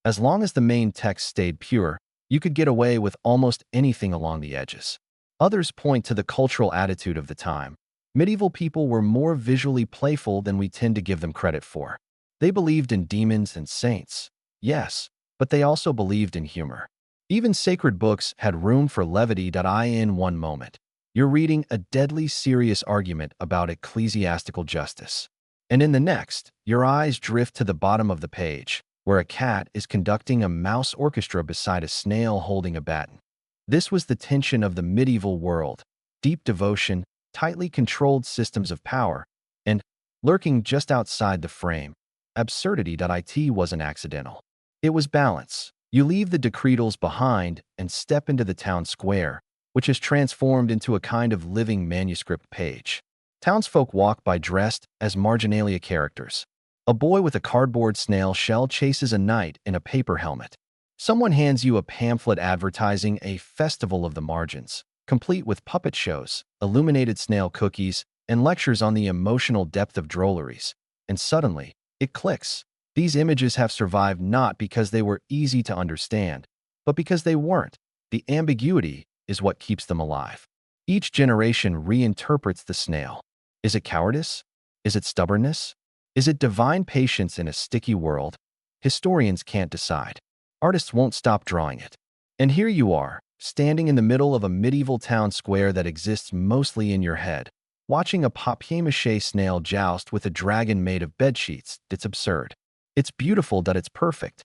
As long as the main text stayed pure, you could get away with almost anything along the edges. Others point to the cultural attitude of the time. Medieval people were more visually playful than we tend to give them credit for. They believed in demons and saints, yes, but they also believed in humor. Even sacred books had room for levity. In one moment, you're reading a deadly serious argument about ecclesiastical justice. And in the next, your eyes drift to the bottom of the page, where a cat is conducting a mouse orchestra beside a snail holding a baton. This was the tension of the medieval world: deep devotion, tightly controlled systems of power, and, lurking just outside the frame, absurdity. It wasn't accidental. It was balance. You leave the Decretals behind and step into the town square, which is transformed into a kind of living manuscript page. Townsfolk walk by dressed as Marginalia characters. A boy with a cardboard snail shell chases a knight in a paper helmet. Someone hands you a pamphlet advertising a festival of the margins, complete with puppet shows, illuminated snail cookies, and lectures on the emotional depth of drolleries. And suddenly, it clicks. These images have survived not because they were easy to understand, but because they weren't. The ambiguity is what keeps them alive. Each generation reinterprets the snail. Is it cowardice? Is it stubbornness? Is it divine patience in a sticky world? Historians can't decide. Artists won't stop drawing it. And here you are, standing in the middle of a medieval town square that exists mostly in your head, Watching a papier-mâché snail joust with a dragon made of bedsheets, it's absurd. It's beautiful that it's perfect.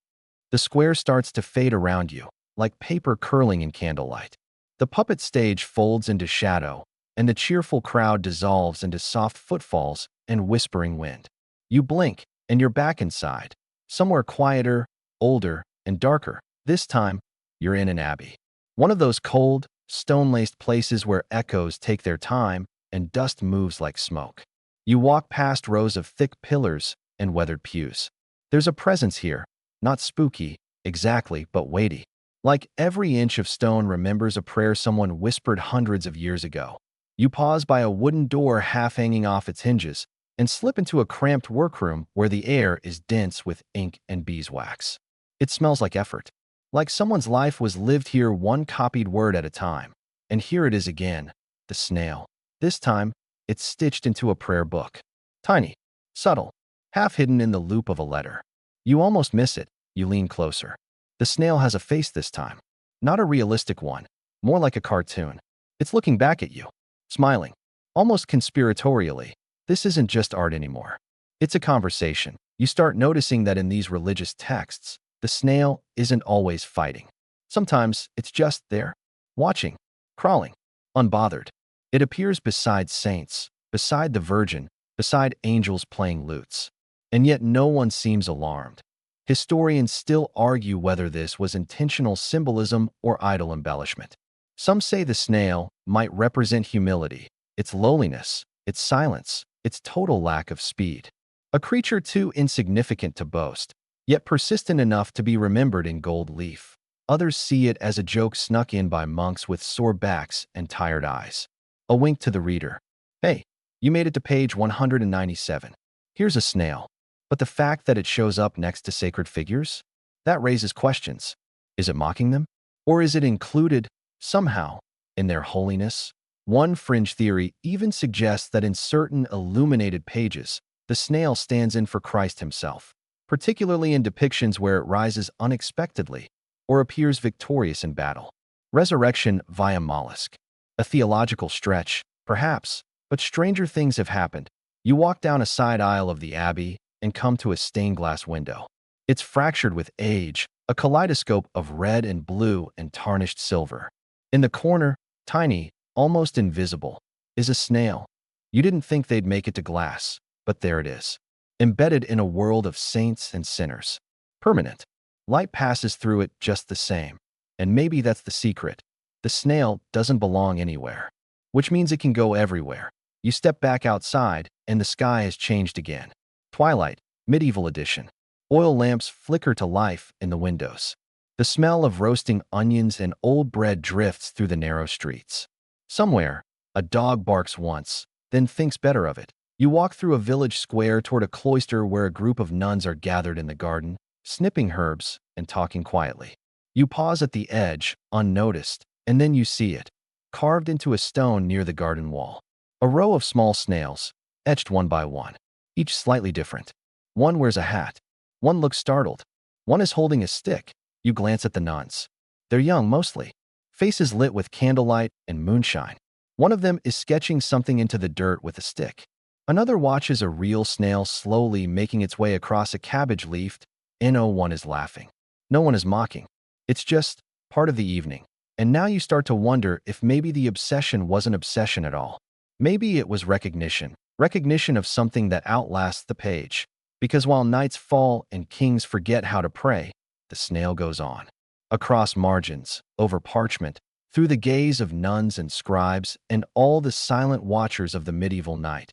The square starts to fade around you, like paper curling in candlelight. The puppet stage folds into shadow, and the cheerful crowd dissolves into soft footfalls and whispering wind. You blink, and you're back inside, somewhere quieter, older, and darker. This time, you're in an abbey. One of those cold, stone-laced places where echoes take their time and dust moves like smoke. You walk past rows of thick pillars and weathered pews. There's a presence here, not spooky, exactly, but weighty. Like every inch of stone remembers a prayer someone whispered hundreds of years ago. You pause by a wooden door half hanging off its hinges and slip into a cramped workroom where the air is dense with ink and beeswax. It smells like effort, like someone's life was lived here one copied word at a time. And here it is again, the snail. This time, it's stitched into a prayer book. Tiny, subtle, half hidden in the loop of a letter. You almost miss it. You lean closer. The snail has a face this time. Not a realistic one, more like a cartoon. It's looking back at you, smiling, almost conspiratorially. This isn't just art anymore. It's a conversation. You start noticing that in these religious texts, the snail isn't always fighting. Sometimes it's just there, watching, crawling, unbothered. It appears beside saints, beside the Virgin, beside angels playing lutes. And yet no one seems alarmed. Historians still argue whether this was intentional symbolism or idle embellishment. Some say the snail might represent humility, its lowliness, its silence, its total lack of speed. A creature too insignificant to boast, yet persistent enough to be remembered in gold leaf. Others see it as a joke snuck in by monks with sore backs and tired eyes. A wink to the reader. Hey, you made it to page 197. Here's a snail. But the fact that it shows up next to sacred figures? That raises questions. Is it mocking them? Or is it included, somehow, in their holiness? One fringe theory even suggests that in certain illuminated pages, the snail stands in for Christ himself, particularly in depictions where it rises unexpectedly or appears victorious in battle. Resurrection via mollusk. A theological stretch, perhaps, but stranger things have happened. You walk down a side aisle of the abbey and come to a stained glass window. It's fractured with age, a kaleidoscope of red and blue and tarnished silver. In the corner, tiny, almost invisible, is a snail. You didn't think they'd make it to glass, but there it is. Embedded in a world of saints and sinners. Permanent. Light passes through it just the same. And maybe that's the secret. The snail doesn't belong anywhere, which means it can go everywhere. You step back outside, and the sky has changed again. Twilight, medieval edition. Oil lamps flicker to life in the windows. The smell of roasting onions and old bread drifts through the narrow streets. Somewhere, a dog barks once, then thinks better of it. You walk through a village square toward a cloister where a group of nuns are gathered in the garden, snipping herbs and talking quietly. You pause at the edge, unnoticed, and then you see it, carved into a stone near the garden wall. A row of small snails, etched one by one, each slightly different. One wears a hat. One looks startled. One is holding a stick. You glance at the nuns. They're young mostly, faces lit with candlelight and moonshine. One of them is sketching something into the dirt with a stick. Another watches a real snail slowly making its way across a cabbage leaf. No one is laughing. No one is mocking. It's just part of the evening. And now you start to wonder if maybe the obsession wasn't obsession at all. Maybe it was recognition. Recognition of something that outlasts the page. Because while nights fall and kings forget how to pray, the snail goes on. Across margins, over parchment, through the gaze of nuns and scribes and all the silent watchers of the medieval night.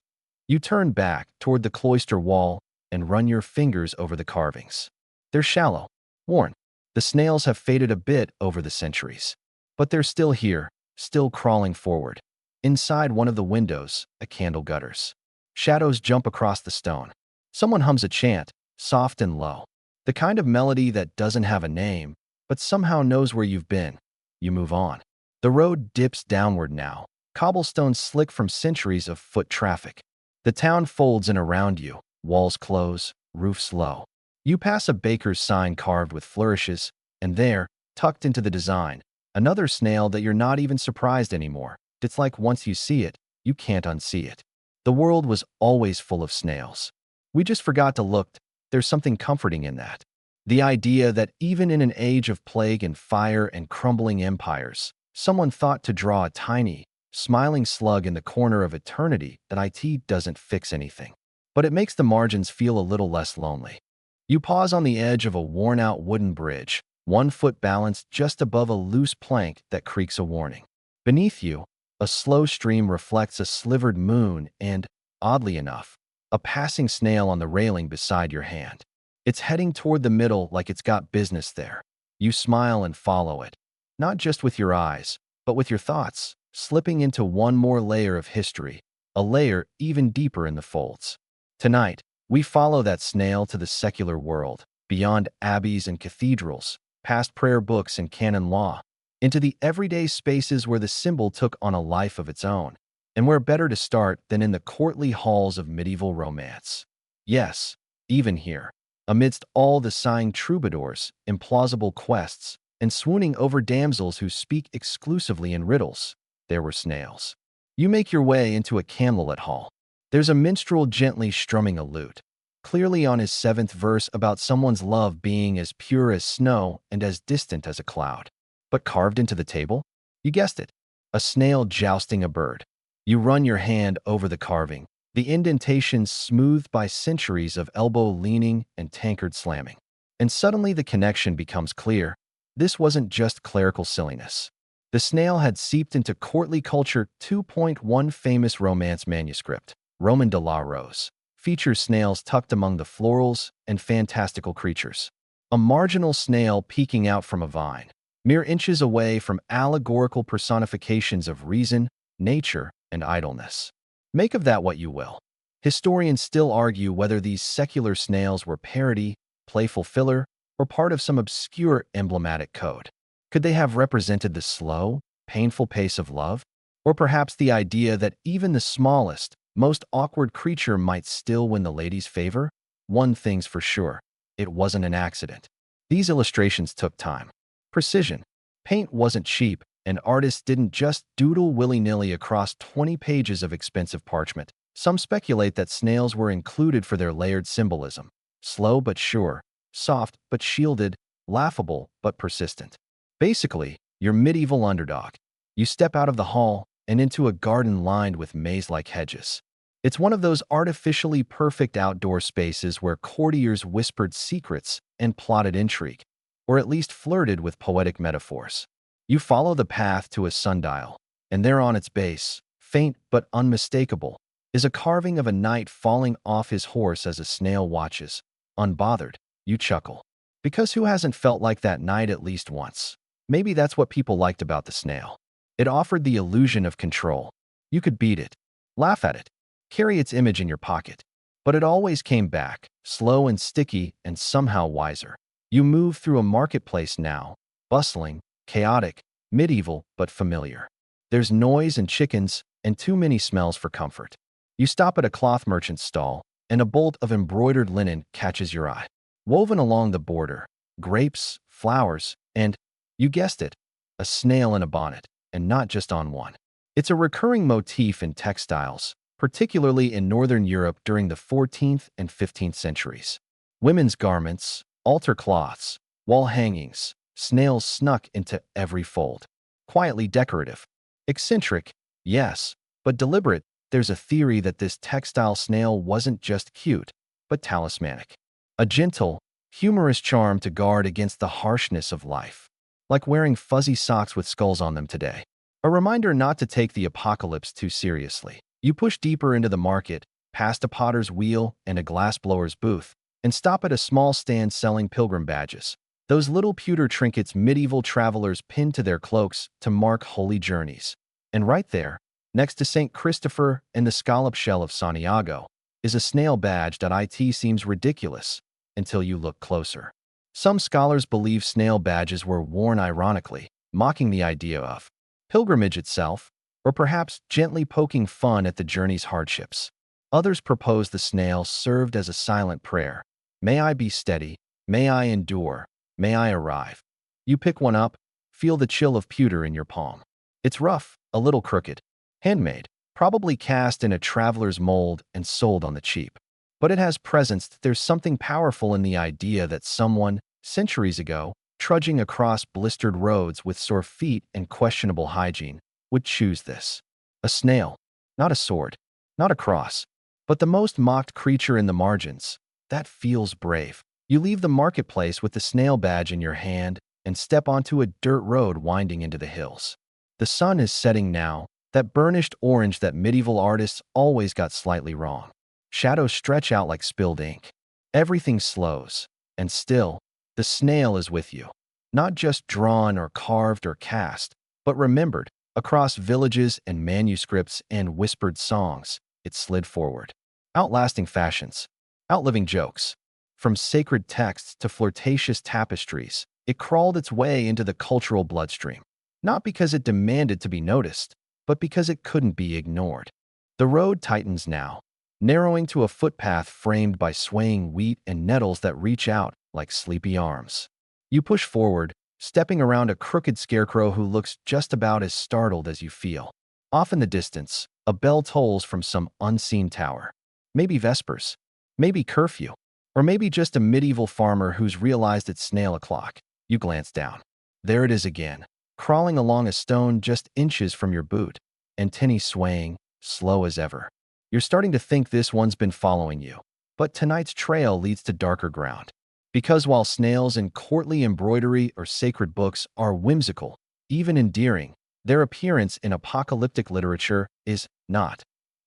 You turn back toward the cloister wall and run your fingers over the carvings. They're shallow, worn. The snails have faded a bit over the centuries. But they're still here, still crawling forward. Inside one of the windows, a candle gutters. Shadows jump across the stone. Someone hums a chant, soft and low. The kind of melody that doesn't have a name, but somehow knows where you've been. You move on. The road dips downward now, cobblestones slick from centuries of foot traffic. The town folds in around you, walls close, roofs low. You pass a baker's sign carved with flourishes, and there, tucked into the design, another snail that you're not even surprised anymore. It's like once you see it, you can't unsee it. The world was always full of snails. We just forgot to look. There's something comforting in that. The idea that even in an age of plague and fire and crumbling empires, someone thought to draw a tiny, smiling slug in the corner of eternity that IT doesn't fix anything. But it makes the margins feel a little less lonely. You pause on the edge of a worn-out wooden bridge, 1 foot balanced just above a loose plank that creaks a warning. Beneath you, a slow stream reflects a slivered moon and, oddly enough, a passing snail on the railing beside your hand. It's heading toward the middle like it's got business there. You smile and follow it, not just with your eyes, but with your thoughts, slipping into one more layer of history, a layer even deeper in the folds. Tonight, we follow that snail to the secular world, beyond abbeys and cathedrals, past prayer books and canon law, into the everyday spaces where the symbol took on a life of its own, and where better to start than in the courtly halls of medieval romance. Yes, even here, amidst all the sighing troubadours, implausible quests, and swooning over damsels who speak exclusively in riddles, there were snails. You make your way into a candlelit hall. There's a minstrel gently strumming a lute, clearly on his 7th verse about someone's love being as pure as snow and as distant as a cloud. But carved into the table? You guessed it, a snail jousting a bird. You run your hand over the carving, the indentations smoothed by centuries of elbow leaning and tankard slamming. And suddenly the connection becomes clear. This wasn't just clerical silliness. The snail had seeped into courtly culture. 2.1 famous romance manuscript, Roman de la Rose, features snails tucked among the florals and fantastical creatures. A marginal snail peeking out from a vine, mere inches away from allegorical personifications of reason, nature, and idleness. Make of that what you will. Historians still argue whether these secular snails were parody, playful filler, or part of some obscure emblematic code. Could they have represented the slow, painful pace of love? Or perhaps the idea that even the smallest, most awkward creature might still win the lady's favor? One thing's for sure, it wasn't an accident. These illustrations took time. Precision. Paint wasn't cheap, and artists didn't just doodle willy-nilly across 20 pages of expensive parchment. Some speculate that snails were included for their layered symbolism. Slow but sure, soft but shielded, laughable but persistent. Basically, your medieval underdog. You step out of the hall and into a garden lined with maze-like hedges. It's one of those artificially perfect outdoor spaces where courtiers whispered secrets and plotted intrigue, or at least flirted with poetic metaphors. You follow the path to a sundial, and there on its base, faint but unmistakable, is a carving of a knight falling off his horse as a snail watches. Unbothered, you chuckle. Because who hasn't felt like that knight at least once? Maybe that's what people liked about the snail. It offered the illusion of control. You could beat it, laugh at it, carry its image in your pocket. But it always came back, slow and sticky and somehow wiser. You move through a marketplace now, bustling, chaotic, medieval, but familiar. There's noise and chickens and too many smells for comfort. You stop at a cloth merchant's stall, and a bolt of embroidered linen catches your eye. Woven along the border, grapes, flowers, and, you guessed it, a snail in a bonnet, and not just on one. It's a recurring motif in textiles, particularly in Northern Europe during the 14th and 15th centuries. Women's garments, altar cloths, wall hangings, snails snuck into every fold. Quietly decorative. Eccentric, yes, but deliberate. There's a theory that this textile snail wasn't just cute, but talismanic. A gentle, humorous charm to guard against the harshness of life. Like wearing fuzzy socks with skulls on them today. A reminder not to take the apocalypse too seriously. You push deeper into the market, past a potter's wheel and a glassblower's booth, and stop at a small stand selling pilgrim badges. Those little pewter trinkets medieval travelers pinned to their cloaks to mark holy journeys. And right there, next to St. Christopher and the scallop shell of Santiago, is a snail badge that IT seems ridiculous until you look closer. Some scholars believe snail badges were worn ironically, mocking the idea of pilgrimage itself, or perhaps gently poking fun at the journey's hardships. Others propose the snail served as a silent prayer. May I be steady, may I endure, may I arrive. You pick one up, feel the chill of pewter in your palm. It's rough, a little crooked, handmade, probably cast in a traveler's mold and sold on the cheap. But it has presence. There's something powerful in the idea that someone, centuries ago, trudging across blistered roads with sore feet and questionable hygiene, would choose this. A snail, not a sword, not a cross, but the most mocked creature in the margins. That feels brave. You leave the marketplace with the snail badge in your hand and step onto a dirt road winding into the hills. The sun is setting now, that burnished orange that medieval artists always got slightly wrong. Shadows stretch out like spilled ink. Everything slows, and still, the snail is with you. Not just drawn or carved or cast, but remembered, across villages and manuscripts and whispered songs, it slid forward. Outlasting fashions, outliving jokes. From sacred texts to flirtatious tapestries, it crawled its way into the cultural bloodstream. Not because it demanded to be noticed, but because it couldn't be ignored. The road tightens now, narrowing to a footpath framed by swaying wheat and nettles that reach out like sleepy arms. You push forward, stepping around a crooked scarecrow who looks just about as startled as you feel. Off in the distance, a bell tolls from some unseen tower. Maybe Vespers, maybe curfew, or maybe just a medieval farmer who's realized it's snail o'clock. You glance down. There it is again, crawling along a stone just inches from your boot, antennae swaying, slow as ever. You're starting to think this one's been following you. But tonight's trail leads to darker ground. Because while snails in courtly embroidery or sacred books are whimsical, even endearing, their appearance in apocalyptic literature is not.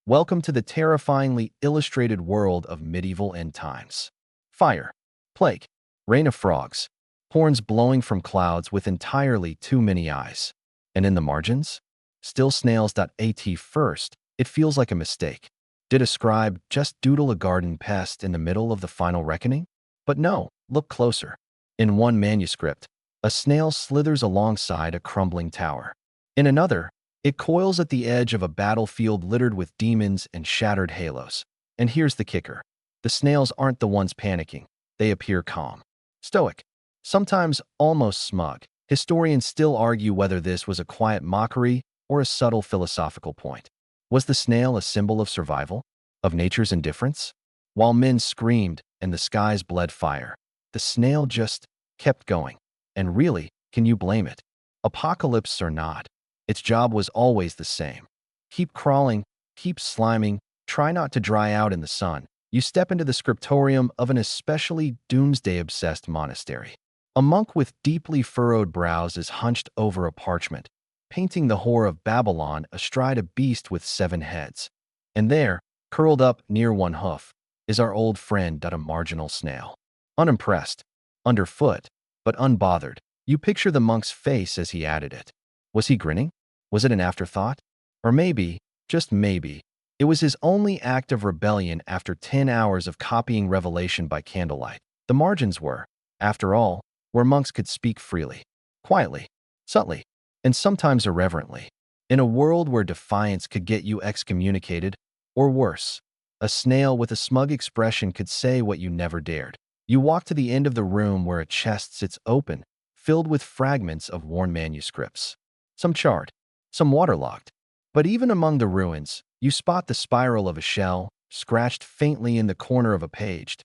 Welcome to the terrifyingly illustrated world of medieval end times. Fire, plague, rain of frogs, horns blowing from clouds with entirely too many eyes. And in the margins? Still snails.at first, it feels like a mistake. Did a scribe just doodle a garden pest in the middle of the final reckoning? But no, look closer. In one manuscript, a snail slithers alongside a crumbling tower. In another, it coils at the edge of a battlefield littered with demons and shattered halos. And here's the kicker. The snails aren't the ones panicking. They appear calm, stoic, sometimes almost smug. Historians still argue whether this was a quiet mockery or a subtle philosophical point. Was the snail a symbol of survival, of nature's indifference? While men screamed and the skies bled fire, the snail just kept going. And really, can you blame it? Apocalypse or not, its job was always the same. Keep crawling, keep sliming, try not to dry out in the sun. You step into the scriptorium of an especially doomsday-obsessed monastery. A monk with deeply furrowed brows is hunched over a parchment, painting the whore of Babylon astride a beast with 7 heads. And there, curled up near one hoof, is our old friend a marginal snail. Unimpressed, underfoot, but unbothered. You picture the monk's face as he added it. Was he grinning? Was it an afterthought? Or maybe, just maybe, it was his only act of rebellion after 10 hours of copying Revelation by candlelight. The margins were, after all, where monks could speak freely, quietly, subtly, and sometimes irreverently. In a world where defiance could get you excommunicated, or worse, a snail with a smug expression could say what you never dared. You walk to the end of the room where a chest sits open, filled with fragments of worn manuscripts. Some charred, some waterlogged. But even among the ruins, you spot the spiral of a shell, scratched faintly in the corner of a page.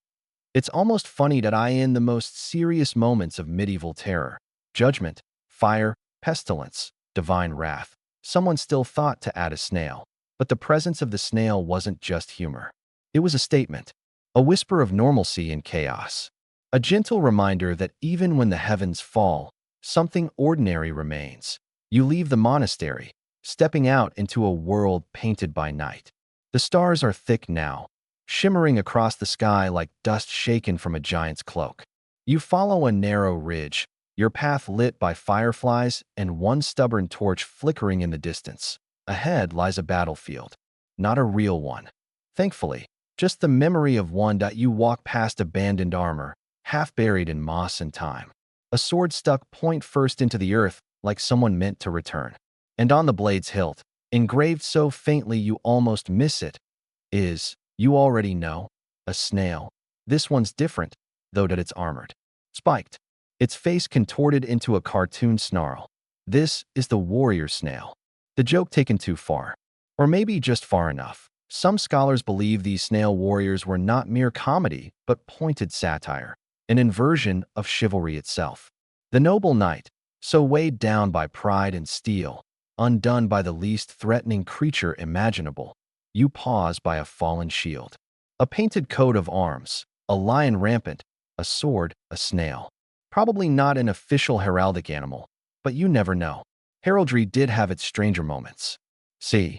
It's almost funny that in the most serious moments of medieval terror, judgment, fire, pestilence, divine wrath, someone still thought to add a snail. But the presence of the snail wasn't just humor. It was a statement, a whisper of normalcy in chaos, a gentle reminder that even when the heavens fall, something ordinary remains. You leave the monastery, stepping out into a world painted by night. The stars are thick now, shimmering across the sky like dust shaken from a giant's cloak. You follow a narrow ridge, your path lit by fireflies and one stubborn torch flickering in the distance. Ahead lies a battlefield, not a real one. Thankfully, just the memory of one. You walk past abandoned armor, half buried in moss and time. A sword stuck point first into the earth, like someone meant to return. And on the blade's hilt, engraved so faintly you almost miss it, is, you already know, a snail. This one's different, though that it's armored. Spiked. Its face contorted into a cartoon snarl. This is the warrior snail. The joke taken too far. Or maybe just far enough. Some scholars believe these snail warriors were not mere comedy, but pointed satire, an inversion of chivalry itself. The noble knight, so weighed down by pride and steel, undone by the least threatening creature imaginable, you pause by a fallen shield. A painted coat of arms, a lion rampant, a sword, a snail. Probably not an official heraldic animal, but you never know. Heraldry did have its stranger moments. See,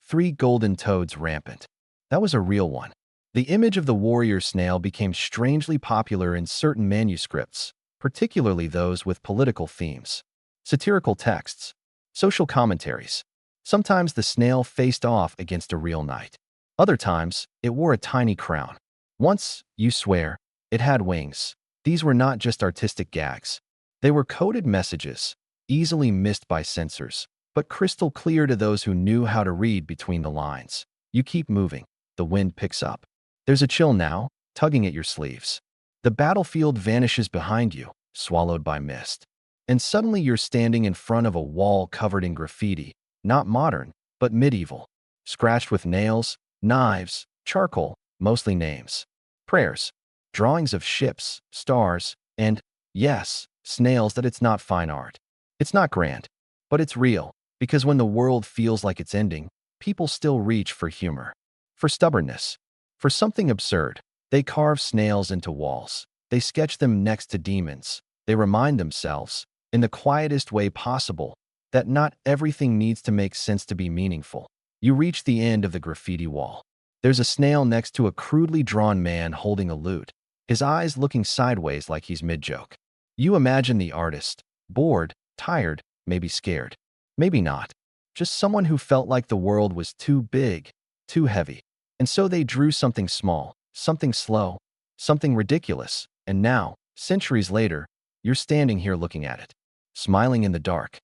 3 golden toads rampant. That was a real one. The image of the warrior snail became strangely popular in certain manuscripts, particularly those with political themes, satirical texts, social commentaries. Sometimes the snail faced off against a real knight. Other times, it wore a tiny crown. Once, you swear, it had wings. These were not just artistic gags. They were coded messages, easily missed by censors, but crystal clear to those who knew how to read between the lines. You keep moving. The wind picks up. There's a chill now, tugging at your sleeves. The battlefield vanishes behind you, swallowed by mist. And suddenly you're standing in front of a wall covered in graffiti, not modern, but medieval, scratched with nails, knives, charcoal, mostly names, prayers, drawings of ships, stars, and, yes, snails. That it's not fine art. It's not grand, but it's real, because when the world feels like it's ending, people still reach for humor, for stubbornness, for something absurd. They carve snails into walls. They sketch them next to demons. They remind themselves, in the quietest way possible, that not everything needs to make sense to be meaningful. You reach the end of the graffiti wall. There's a snail next to a crudely drawn man holding a lute, his eyes looking sideways like he's mid-joke. You imagine the artist, bored, tired, maybe scared. Maybe not. Just someone who felt like the world was too big, too heavy. And so they drew something small, something slow, something ridiculous. And now, centuries later, you're standing here looking at it, smiling in the dark.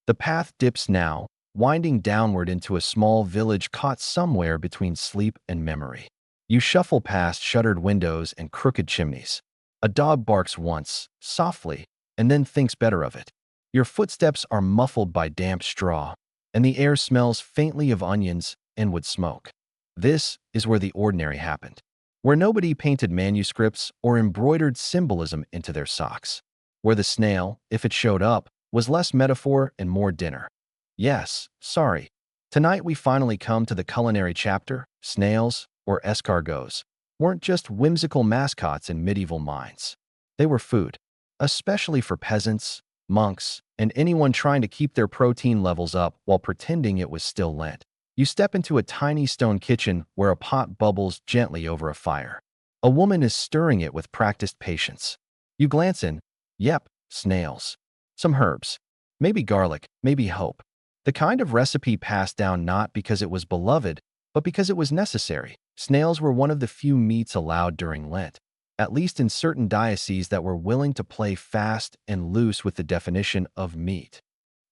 The path dips now, winding downward into a small village caught somewhere between sleep and memory. You shuffle past shuttered windows and crooked chimneys. A dog barks once, softly, and then thinks better of it. Your footsteps are muffled by damp straw, and the air smells faintly of onions and wood smoke. This is where the ordinary happened, where nobody painted manuscripts or embroidered symbolism into their socks, where the snail, if it showed up, was less metaphor and more dinner. Yes, sorry. Tonight we finally come to the culinary chapter. Snails, or escargots, weren't just whimsical mascots in medieval minds. They were food, especially for peasants, monks, and anyone trying to keep their protein levels up while pretending it was still Lent. You step into a tiny stone kitchen where a pot bubbles gently over a fire. A woman is stirring it with practiced patience. You glance in. Yep, snails. Some herbs. Maybe garlic, maybe hope. The kind of recipe passed down not because it was beloved, but because it was necessary. Snails were one of the few meats allowed during Lent, at least in certain dioceses that were willing to play fast and loose with the definition of meat.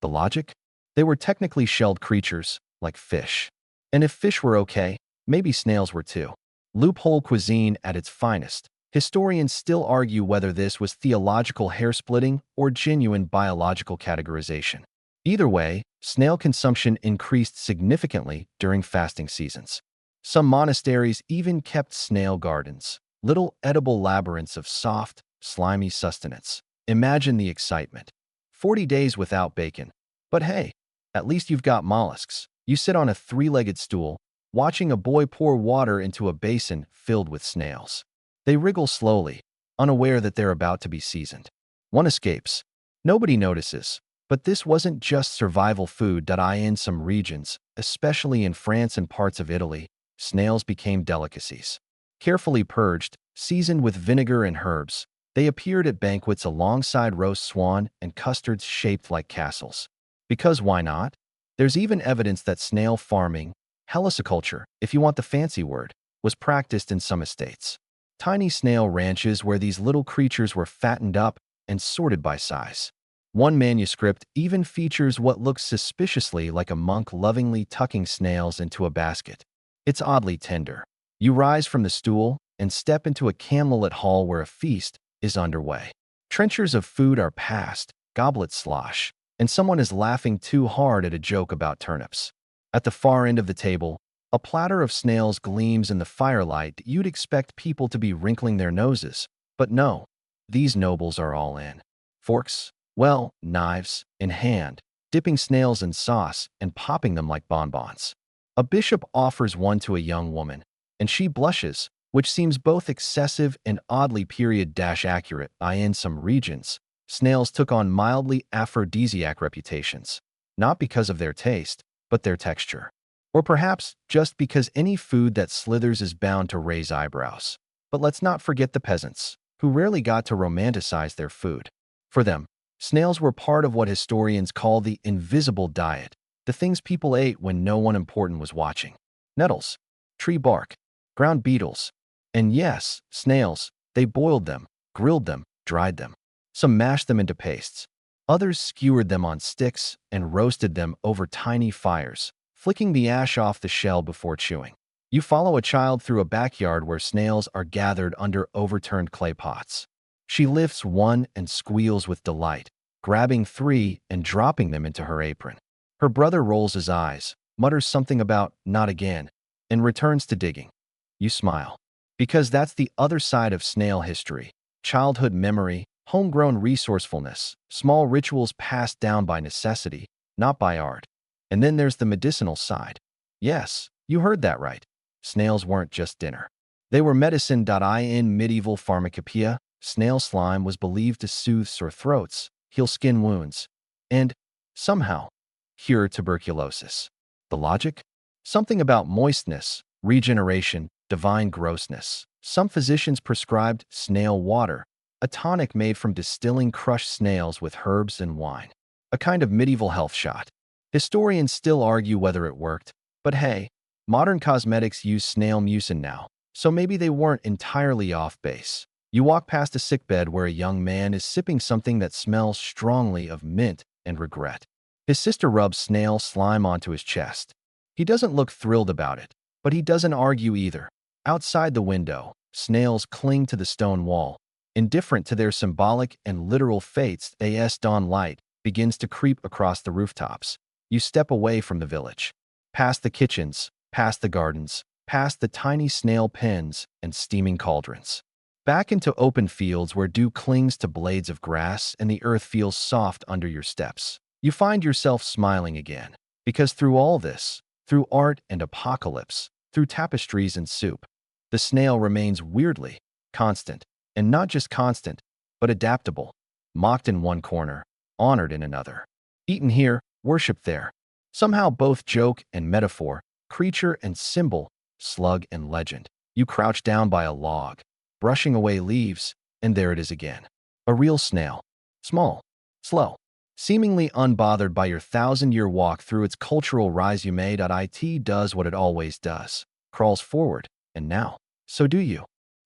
The logic? They were technically shelled creatures, like fish. And if fish were okay, maybe snails were too. Loophole cuisine at its finest. Historians still argue whether this was theological hair-splitting or genuine biological categorization. Either way, snail consumption increased significantly during fasting seasons. Some monasteries even kept snail gardens, little edible labyrinths of soft, slimy sustenance. Imagine the excitement. 40 days without bacon. But hey, at least you've got mollusks. You sit on a 3-legged stool, watching a boy pour water into a basin filled with snails. They wriggle slowly, unaware that they're about to be seasoned. One escapes. Nobody notices. But this wasn't just survival food. In some regions, especially in France and parts of Italy, snails became delicacies. Carefully purged, seasoned with vinegar and herbs, they appeared at banquets alongside roast swan and custards shaped like castles. Because why not? There's even evidence that snail farming, heliciculture, if you want the fancy word, was practiced in some estates. Tiny snail ranches where these little creatures were fattened up and sorted by size. One manuscript even features what looks suspiciously like a monk lovingly tucking snails into a basket. It's oddly tender. You rise from the stool and step into a candlelit hall where a feast is underway. Trenchers of food are passed, goblets slosh, and someone is laughing too hard at a joke about turnips. At the far end of the table, a platter of snails gleams in the firelight. You'd expect people to be wrinkling their noses, but no, these nobles are all in. Forks, well, knives, in hand, dipping snails in sauce and popping them like bonbons. A bishop offers one to a young woman, and she blushes, which seems both excessive and oddly period-accurate. In some regions, snails took on mildly aphrodisiac reputations, not because of their taste, but their texture. Or perhaps just because any food that slithers is bound to raise eyebrows. But let's not forget the peasants, who rarely got to romanticize their food. For them, snails were part of what historians call the invisible diet, the things people ate when no one important was watching. Nettles, tree bark, ground beetles, and yes, snails. They boiled them, grilled them, dried them. Some mashed them into pastes. Others skewered them on sticks and roasted them over tiny fires, flicking the ash off the shell before chewing. You follow a child through a backyard where snails are gathered under overturned clay pots. She lifts one and squeals with delight, grabbing three and dropping them into her apron. Her brother rolls his eyes, mutters something about "not again," and returns to digging. You smile. Because that's the other side of snail history. Childhood memory, homegrown resourcefulness, small rituals passed down by necessity, not by art. And then there's the medicinal side. Yes, you heard that right. Snails weren't just dinner. They were medicine. In medieval pharmacopoeia, snail slime was believed to soothe sore throats, heal skin wounds, and, somehow, cure tuberculosis. The logic? Something about moistness, regeneration, divine grossness. Some physicians prescribed snail water, a tonic made from distilling crushed snails with herbs and wine. A kind of medieval health shot. Historians still argue whether it worked, but hey, modern cosmetics use snail mucin now, so maybe they weren't entirely off base. You walk past a sickbed where a young man is sipping something that smells strongly of mint and regret. His sister rubs snail slime onto his chest. He doesn't look thrilled about it, but he doesn't argue either. Outside the window, snails cling to the stone wall, indifferent to their symbolic and literal fates. As dawn light begins to creep across the rooftops, you step away from the village, past the kitchens, past the gardens, past the tiny snail pens and steaming cauldrons, back into open fields where dew clings to blades of grass and the earth feels soft under your steps. You find yourself smiling again, because through all this, through art and apocalypse, through tapestries and soup, the snail remains weirdly constant, and not just constant, but adaptable, mocked in one corner, honored in another, eaten here, worshipped there. Somehow both joke and metaphor, creature and symbol, slug and legend. You crouch down by a log, brushing away leaves, and there it is again. A real snail. Small, slow, seemingly unbothered by your thousand-year walk through its cultural resume. It does what it always does. Crawls forward, and now, so do you.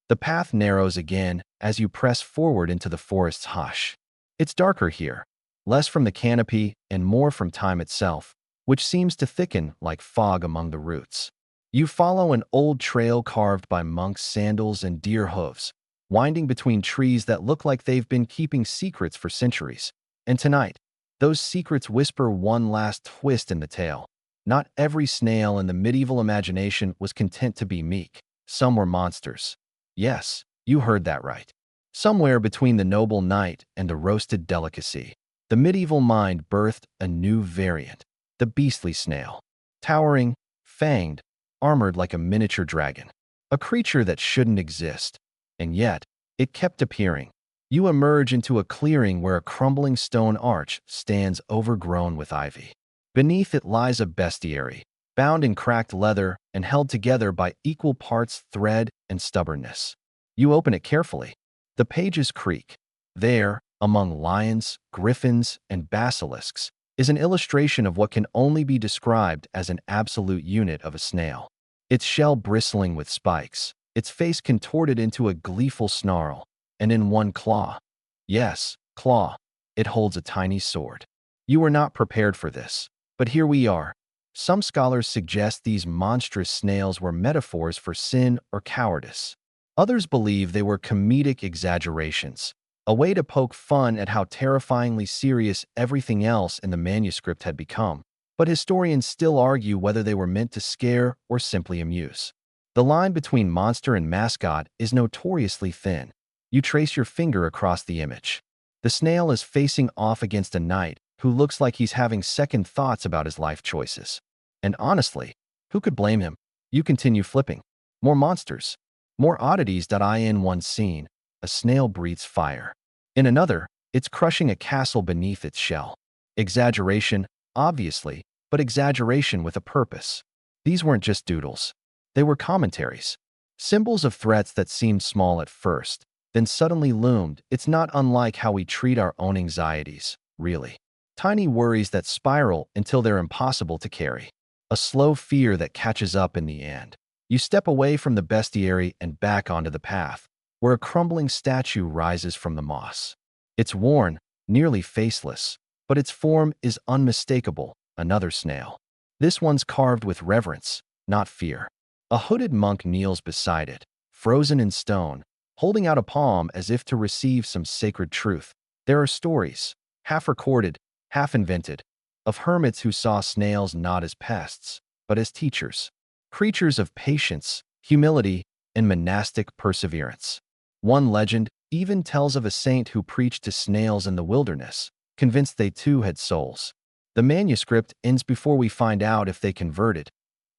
The path narrows again as you press forward into the forest's hush. It's darker here, less from the canopy and more from time itself, which seems to thicken like fog among the roots. You follow an old trail carved by monks' sandals and deer hooves, winding between trees that look like they've been keeping secrets for centuries. And tonight, those secrets whisper one last twist in the tale. Not every snail in the medieval imagination was content to be meek. Some were monsters. Yes, you heard that right. Somewhere between the noble knight and the roasted delicacy, the medieval mind birthed a new variant, the beastly snail. Towering, fanged, armored like a miniature dragon. A creature that shouldn't exist. And yet, it kept appearing. You emerge into a clearing where a crumbling stone arch stands overgrown with ivy. Beneath it lies a bestiary, bound in cracked leather and held together by equal parts thread and stubbornness. You open it carefully. The pages creak. There, among lions, griffins, and basilisks, is an illustration of what can only be described as an absolute unit of a snail. Its shell bristling with spikes, its face contorted into a gleeful snarl, and in one claw, yes, claw, it holds a tiny sword. You were not prepared for this, but here we are. Some scholars suggest these monstrous snails were metaphors for sin or cowardice. Others believe they were comedic exaggerations, a way to poke fun at how terrifyingly serious everything else in the manuscript had become. but historians still argue whether they were meant to scare or simply amuse. The line between monster and mascot is notoriously thin. You trace your finger across the image. The snail is facing off against a knight who looks like he's having second thoughts about his life choices. And honestly, who could blame him? You continue flipping. More monsters. More oddities. In one scene, a snail breathes fire. In another, it's crushing a castle beneath its shell. Exaggeration, obviously, but exaggeration with a purpose. These weren't just doodles. They were commentaries. Symbols of threats that seemed small at first, then suddenly loomed. It's not unlike how we treat our own anxieties, really. Tiny worries that spiral until they're impossible to carry. A slow fear that catches up in the end. You step away from the bestiary and back onto the path, where a crumbling statue rises from the moss. It's worn, nearly faceless, but its form is unmistakable. Another snail. This one's carved with reverence, not fear. A hooded monk kneels beside it, frozen in stone, holding out a palm as if to receive some sacred truth. There are stories, half recorded, half invented, of hermits who saw snails not as pests, but as teachers, creatures of patience, humility, and monastic perseverance. One legend even tells of a saint who preached to snails in the wilderness, convinced they too had souls. The manuscript ends before we find out if they converted,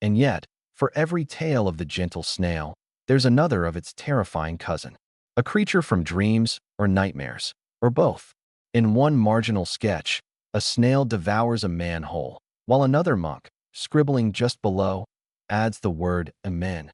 and yet, for every tale of the gentle snail, there's another of its terrifying cousin. A creature from dreams or nightmares, or both. In one marginal sketch, a snail devours a man whole, while another monk, scribbling just below, adds the word Amen.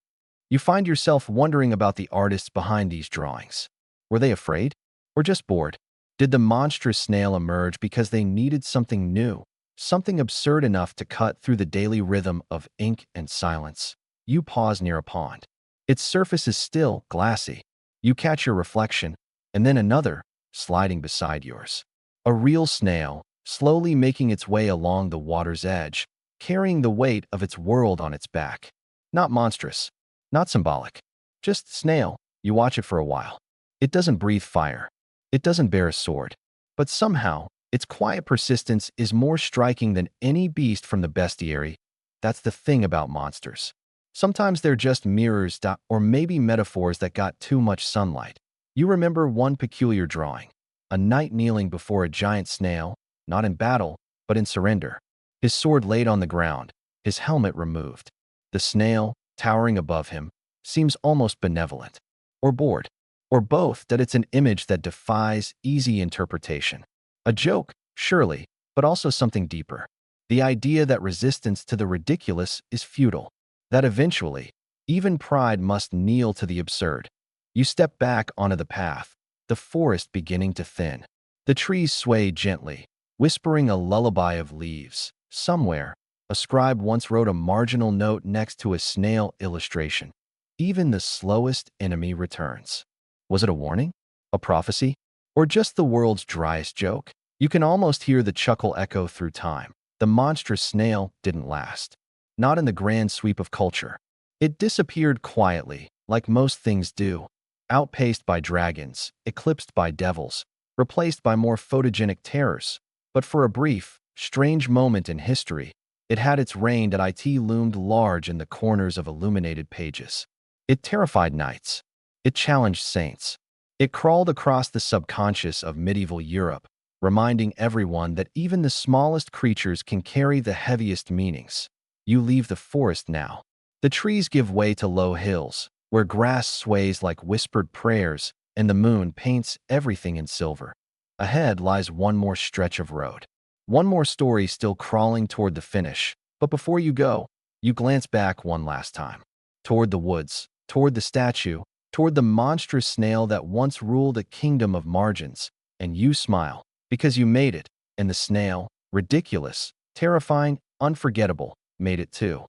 You find yourself wondering about the artists behind these drawings. Were they afraid? Or just bored? Did the monstrous snail emerge because they needed something new, something absurd enough to cut through the daily rhythm of ink and silence? You pause near a pond. Its surface is still, glassy. You catch your reflection, and then another, sliding beside yours. A real snail, slowly making its way along the water's edge, carrying the weight of its world on its back. Not monstrous, not symbolic. Just snail. You watch it for a while. It doesn't breathe fire. It doesn't bear a sword. But somehow, its quiet persistence is more striking than any beast from the bestiary. That's the thing about monsters. Sometimes they're just mirrors or maybe metaphors that got too much sunlight. You remember one peculiar drawing. A knight kneeling before a giant snail, not in battle, but in surrender. His sword laid on the ground, his helmet removed. The snail, towering above him, seems almost benevolent. Or bored. Or both. That it's an image that defies easy interpretation. A joke, surely, but also something deeper. The idea that resistance to the ridiculous is futile. That eventually, even pride must kneel to the absurd. You step back onto the path, the forest beginning to thin. The trees sway gently, whispering a lullaby of leaves. Somewhere, a scribe once wrote a marginal note next to a snail illustration. Even the slowest enemy returns. Was it a warning? A prophecy? Or just the world's driest joke? You can almost hear the chuckle echo through time. The monstrous snail didn't last. Not in the grand sweep of culture. It disappeared quietly, like most things do, outpaced by dragons, eclipsed by devils, replaced by more photogenic terrors. But for a brief, strange moment in history, it had its reign. It loomed large in the corners of illuminated pages. It terrified knights. It challenged saints. It crawled across the subconscious of medieval Europe, reminding everyone that even the smallest creatures can carry the heaviest meanings. You leave the forest now. The trees give way to low hills, where grass sways like whispered prayers, and the moon paints everything in silver. Ahead lies one more stretch of road. One more story still crawling toward the finish. But before you go, you glance back one last time. Toward the woods, toward the statue, toward the monstrous snail that once ruled a kingdom of margins. And you smile, because you made it, and the snail, ridiculous, terrifying, unforgettable, made it too.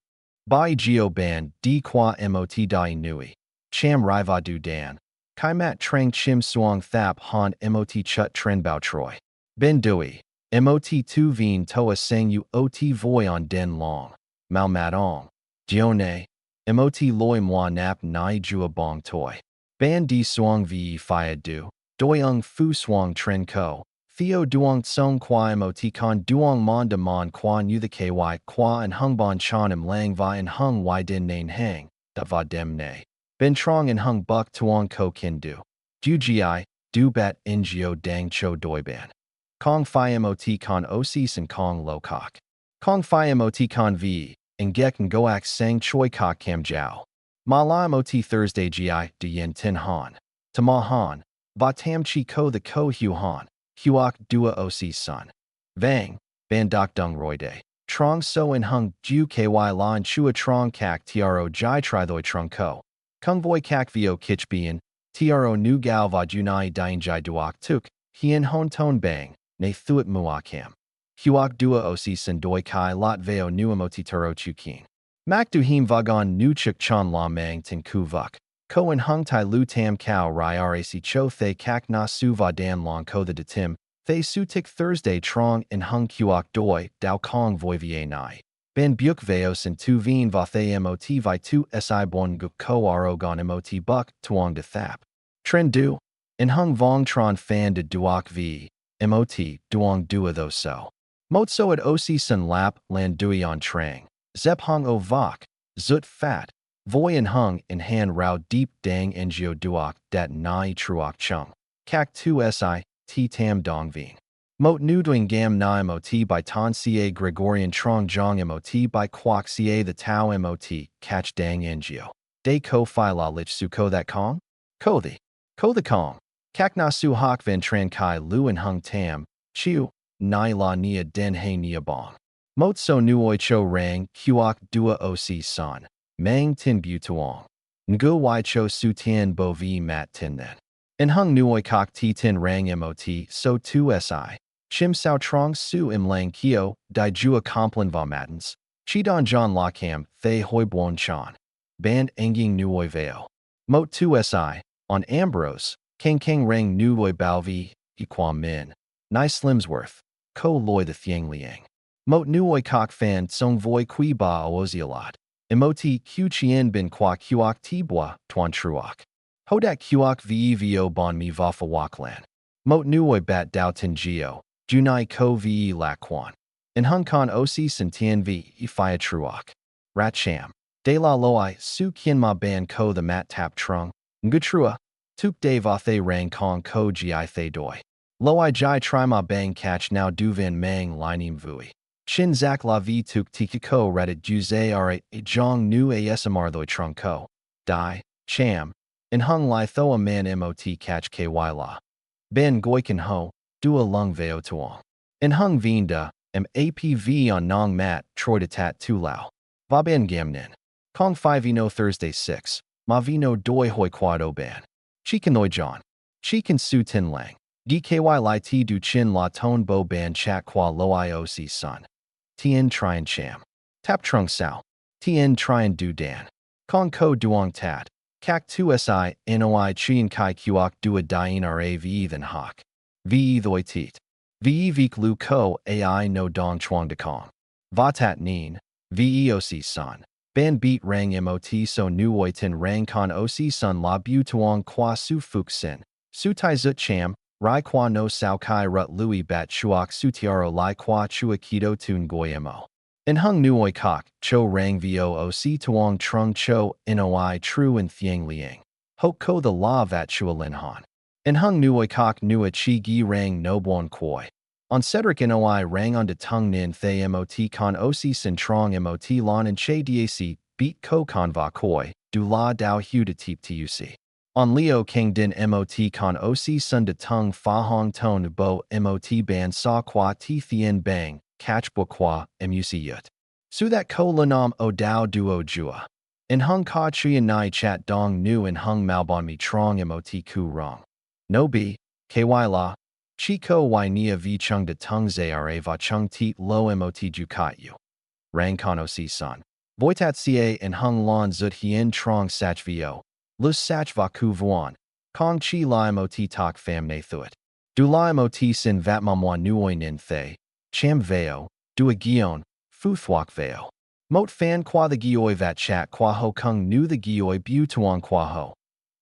Bai Geo Ban Di Qua Mot Dai Nui. Cham Riva Du Dan. Kai Mat Trang Chim Suong Thap Han Mot Chut Tren Bao Troy. Ben Dui. Mot Tu Vien Toa Sang U Ot Voi On Den Long. Mal Mat Ong. Dione. Mot Loi Moi Nap Nai Jua Bong Toi. Ban Di Suong Vi Phia Du. Doi Ung Fu Suong Tren Ko. Theo duong song qua mot con duong mon de mon quan u the ky qua and hung bon chan im lang va and hung y din nain hang, da va dem ne. Ben trong and hung buck tuong ko kin du. Du gi, du bat ngio dang cho doi ban. Kong phi mot con osis and kong lo kok. Kong phi mot con v, and gek and goak sang choi kok cam jiao. Ma la mot Thursday gi, de yin tin han. Tama han, va tam chi ko the ko hu han. Huok dua oc sun. Vang, ban dok dung roi day. Trong so in hung ju ky lan chua trong kak tro jai tri thoi trong ko. Kung voi kak vio kich bien, tro nu gao va junai dien jai duok tuk, hien hon ton bang, ne thuit muakam. Huok dua oc sun doi kai lot veo nu emoti turo chukin. Mak du him vagon nu chuk chan la mang tin ku vuk. Ko and hung tai lu tam kao rai rac cho thay kak na su va dan long ko the de tim, thay su tik Thursday trong and hung kuok doi, dao kong voi vie nai. Ben buk veos and tu veen va thay mot vi tu si bon guk ko aro gon mot buck tuong de thap. Tren du, and hung vong tron fan de duok v, mot, duong dua tho so. Mot so at oc sun lap, lan dui on trang. Zep hung o vok, zut fat. Voi and hung in han rao deep dang ngio duok dat nai truok chung. Kak tu si, ti tam dong ving. Mot nu doing gam na mot by ton ca Gregorian trong jong mot by quoc ca the tau mot, catch dang ngio. De ko phi la lich su ko that kong? Ko the kong. Kak na su hok van tran kai lu and hung tam, chiu, nai la nia den he nia bong. Mot so nuoi cho rang, kuok dua oc son. Mang tin bu tuong. Ngu y cho su tian bo vi mat tin then. In hung nuoi kok ti tin rang mot so tu si. Chim sao trong su im lang kio, di jua complan va matins. Chi don john lakam, thay hoi buon chan. Band enging nuoi veo. Mot tu si, on Ambrose, kang rang nuoi balvi, equam min. Nai Slimsworth. Ko loi the thiang liang. Mot nuoi kok fan song voi kui ba ozialat. Emoti q chien bin qua kuok tibwa, tuan truok. Hodak kuok vevo bon mi va fawaklan. Mot nuoi bat dao tin geo, junai ko ve lakwan. In hung con oc sin tien v, ifia truok. Rat sham. De la loi, su kien ma ban ko the mat tap trung. Ngutrua, tuk de va thay rang kong ko gi thay doi. Loi jai tri ma bang catch now duvan mang linim vui. Chin zak la vi tuk tikiko reddit juze are a jong nu asmr thoi trung ko. Dai, cham. In hung li thoa man mot catch ky la. Ben goiken ho, dua lung veo tuong. In hung vinda, apv on nong mat, troi de tat tu lao. Va ben gamnin. Kong 5 vino Thursday 6, ma vino doi hoi quado ban. Chikanoi john. Chikan su tin lang. Dky li ti du chin la ton bo ban chat qua lo ioc sun. Tien trien cham. Tap trung sao. Tien trien du dan. Kong ko duong tat. Kak tu si, noi chien kai kuok dua dien ra ve than hok. Ve thoi tit. Ve vik lu ko ai no dong chuang de kong. Va tat nien. Veoc sun. Ban beat rang mot so nuoi tin rang con oc sun la bu tuong qua su fuk sin. Su tai zut cham. Rai qua no sao kai rut lui bat chuok sutiaro lai qua chua keto tun goyamo. In hung nuoi kok, cho rang vo oc tuong trung cho noi true and thiang liang. Hok ko the la vat chua lin han. In hung nuoi kok nua chi gi rang no bon koi. On Cedric noi rang on de tung nin thay mot con oc sin trong mot lon and che dac beat ko con va koi, du la dao hu de tip tuc. On Leo King din mot con oc sun de tung fa hong ton bo mot ban sa qua ti thien bang, catch bo qua, muc yut. Su that ko lanam o dao duo jua. In hung ka chi and nai chat dong nu and hung malbon mi trong mot ku rong. No b, ky la, chi ko y nia v chung de tung zara va chung ti lo mot jukat yu. Rang con oc sun. Voitat ca and hung lon zut hien trong sach vo. Lus sach va ku vuan. Kong chi la mot tak fam ne thuit. Du la mot sin vat mamwa nuoi nin thay. Cham veo. Du a gion. Fu thwak veo. Mot fan qua the gioi vat chat qua ho kung nu the gioi bu tuan qua ho.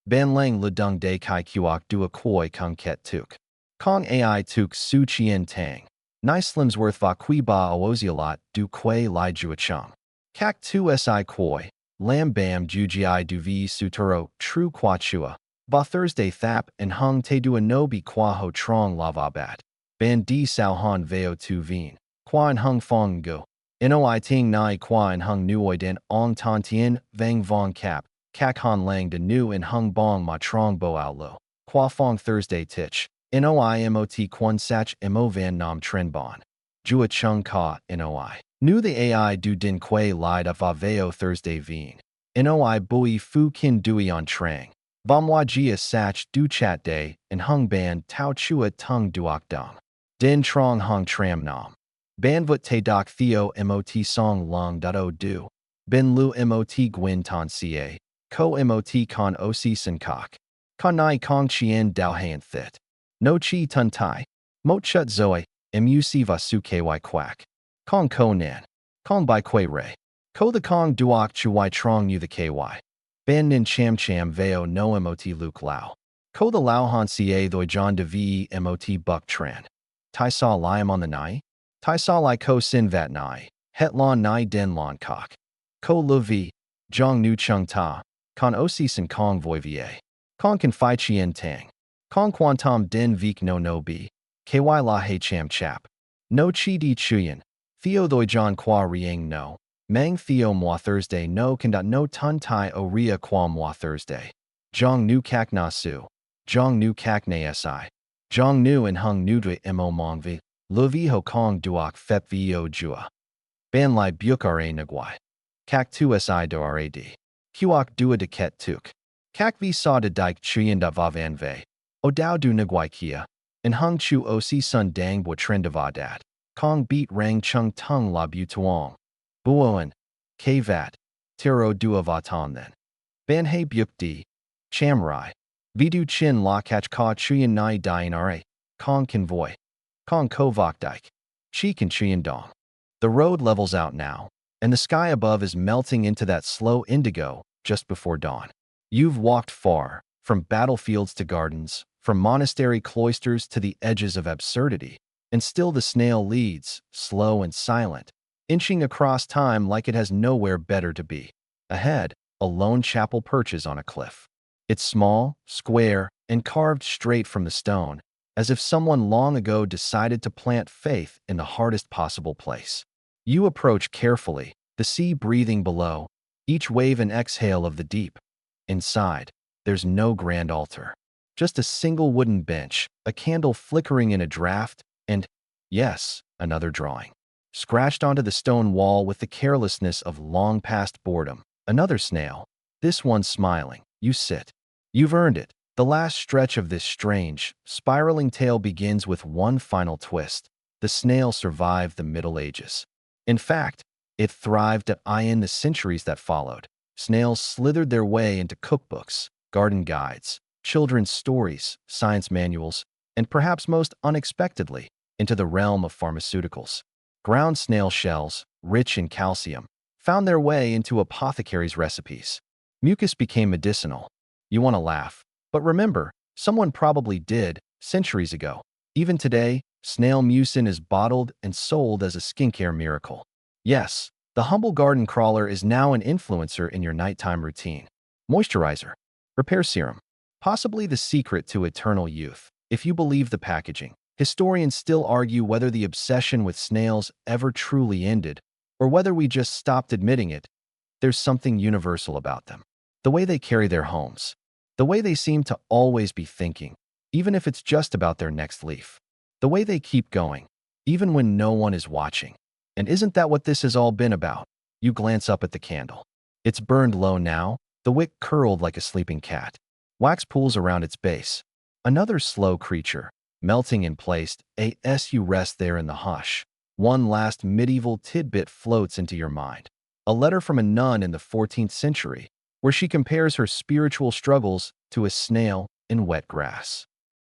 Ban lang le dung de kai kuok du a koi kung ket tuk. Kong AI tuk su chien tang. Nai slimsworth va qui ba awozialat du quay li juachung. Kak tu si koi. Lam bam jugi du vi suturo tru qua chua. Ba Thursday thap and hung te du anobi qua ho trong lava bat. Ban di sao han veo tu vien. Qua and hung fong go. Noi ting nai qua and hung nuoi den ong tan tien vang vong cap. Kak han lang de nu and hung bong ma trong bo ao lo. Qua fong Thursday tich. Noi mot quan sach mo van nam tren bon. Jua chung ka noi. Nu the AI du din quay lied of aveo Thursday veen. Noi bui fu kin dui on trang. Vamwa jia sach du chat day and hung ban tau chua tung duok dong. Din trong hung tram nam. Ban vut te doc theo mot song long o du. Bin lu mot gwin ton ca. Ko mot con oc sin kok. Con nai kong chien dao han thit. No chi tun tai. Mo chut zoe. Muc va su ky quack. Kong ko nan. Kong by quay ray. Ko the kong duok chuai trong u the ky. Ban nin cham cham veo no mot luke lao. Ko the lao han ca thoi john de ve mot buck tran. Tai saw liam on the nai. Tai saw li ko sin vat nai. Het lon nai den lon kok. Ko lu vi. Jong nu chung ta. Con oc sin kong voi va. Kong kan fi chien tang. Kong quantum den vik no bi. Ky la he cham chap. No chi di chuyen. Theo thoi john qua riang no. Mang theo moi Thursday no kandat no tun tai o ria qua moi Thursday. Jong nu kak na su. Jong nu kak na si. Jong nu and hung nu dui mo mong vi. Lu vi ho kong duok fep vio jua. Ban lai buk ra nagwai. Kak tu si do rad. Huok dua de ket tuk. Kak vi sa de dike chuyen da va van ve. O dao du nagwai kia. And hung chu o si sun dang bo trend va dat. Kong beat rang chung tung la bu tuong. Buoan. K vat. Tiro dua va ton then. Ban he buk di. Cham rai. Vidu chin la kach ka chuyen nai dien ra. Kong convoy. Kong ko vok dike. Chi kan chuyen dong. The road levels out now, and the sky above is melting into that slow indigo just before dawn. You've walked far, from battlefields to gardens, from monastery cloisters to the edges of absurdity, and still the snail leads, slow and silent, inching across time like it has nowhere better to be. Ahead, a lone chapel perches on a cliff. It's small, square, and carved straight from the stone, as if someone long ago decided to plant faith in the hardest possible place. You approach carefully, the sea breathing below, each wave an exhale of the deep. Inside, there's no grand altar. Just a single wooden bench, a candle flickering in a draught, and, yes, another drawing. Scratched onto the stone wall with the carelessness of long-past boredom. Another snail. This one smiling. You sit. You've earned it. The last stretch of this strange, spiraling tale begins with one final twist. The snail survived the Middle Ages. In fact, it thrived in the centuries that followed. Snails slithered their way into cookbooks, garden guides, children's stories, science manuals, and perhaps most unexpectedly, into the realm of pharmaceuticals. Ground snail shells, rich in calcium, found their way into apothecaries' recipes. Mucus became medicinal. You want to laugh. But remember, someone probably did, centuries ago. Even today, snail mucin is bottled and sold as a skincare miracle. Yes, the humble garden crawler is now an influencer in your nighttime routine. Moisturizer. Repair serum. Possibly the secret to eternal youth, if you believe the packaging. Historians still argue whether the obsession with snails ever truly ended, or whether we just stopped admitting it. There's something universal about them. The way they carry their homes. The way they seem to always be thinking, even if it's just about their next leaf. The way they keep going, even when no one is watching. And isn't that what this has all been about? You glance up at the candle. It's burned low now, the wick curled like a sleeping cat. Wax pools around its base. Another slow creature, melting in place, as you rest there in the hush. One last medieval tidbit floats into your mind. A letter from a nun in the 14th century, where she compares her spiritual struggles to a snail in wet grass.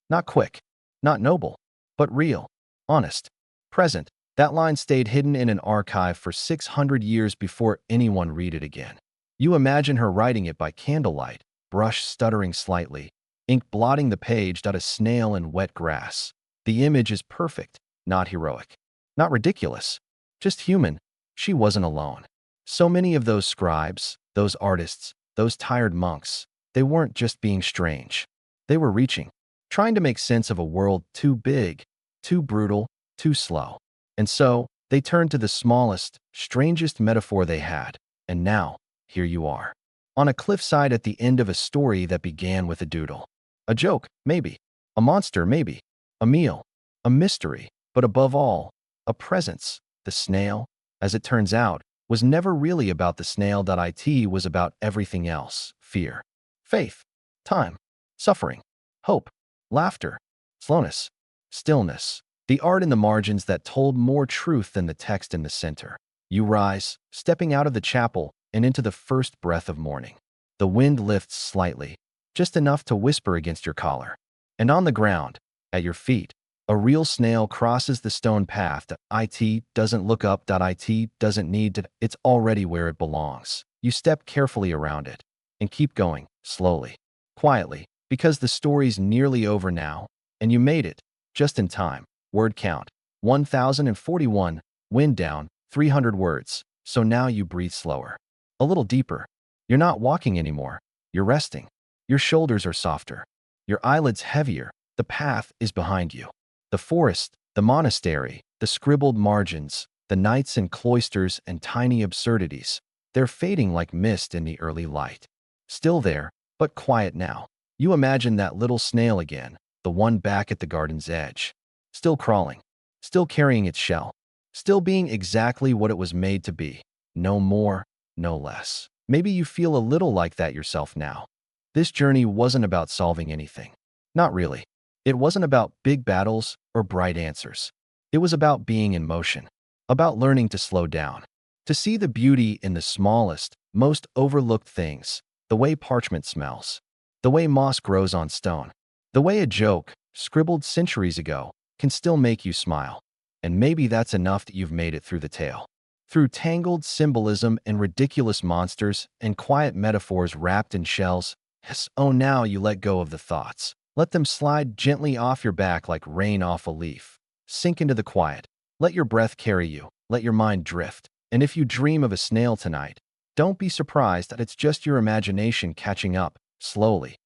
Not quick, not noble, but real, honest, present. That line stayed hidden in an archive for 600 years before anyone read it again. You imagine her writing it by candlelight, brush stuttering slightly, ink blotting the page. A snail in wet grass. The image is perfect, not heroic, not ridiculous, just human. She wasn't alone. So many of those scribes, those artists, those tired monks, they weren't just being strange. They were reaching, trying to make sense of a world too big, too brutal, too slow. And so, they turned to the smallest, strangest metaphor they had. And now, here you are. On a cliffside at the end of a story that began with a doodle. A joke, maybe. A monster, maybe. A meal. A mystery. But above all, a presence. The snail, as it turns out, was never really about the snail. It was about everything else. Fear. Faith. Time. Suffering. Hope. Laughter. Slowness. Stillness. The art in the margins that told more truth than the text in the center. You rise, stepping out of the chapel and into the first breath of morning. The wind lifts slightly, just enough to whisper against your collar. And on the ground, at your feet, a real snail crosses the stone path. It doesn't look up. It doesn't need to. It's already where it belongs. You step carefully around it and keep going, slowly, quietly, because the story's nearly over now, and you made it, just in time. Word count, 1041, wind down, 300 words. So now you breathe slower, a little deeper. You're not walking anymore. You're resting. Your shoulders are softer. Your eyelids heavier. The path is behind you. The forest, the monastery, the scribbled margins, the nights in cloisters and tiny absurdities. They're fading like mist in the early light. Still there, but quiet now. You imagine that little snail again, the one back at the garden's edge. Still crawling, still carrying its shell, still being exactly what it was made to be. No more, no less. Maybe you feel a little like that yourself now. This journey wasn't about solving anything. Not really. It wasn't about big battles or bright answers. It was about being in motion, about learning to slow down, to see the beauty in the smallest, most overlooked things, the way parchment smells, the way moss grows on stone, the way a joke, scribbled centuries ago, can still make you smile. And maybe that's enough that you've made it through the tale. Through tangled symbolism and ridiculous monsters and quiet metaphors wrapped in shells. Yes, oh, now you let go of the thoughts. Let them slide gently off your back like rain off a leaf. Sink into the quiet. Let your breath carry you. Let your mind drift. And if you dream of a snail tonight, don't be surprised that it's just your imagination catching up, slowly,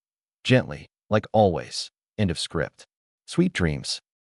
gently, like always. End of script. Sweet dreams.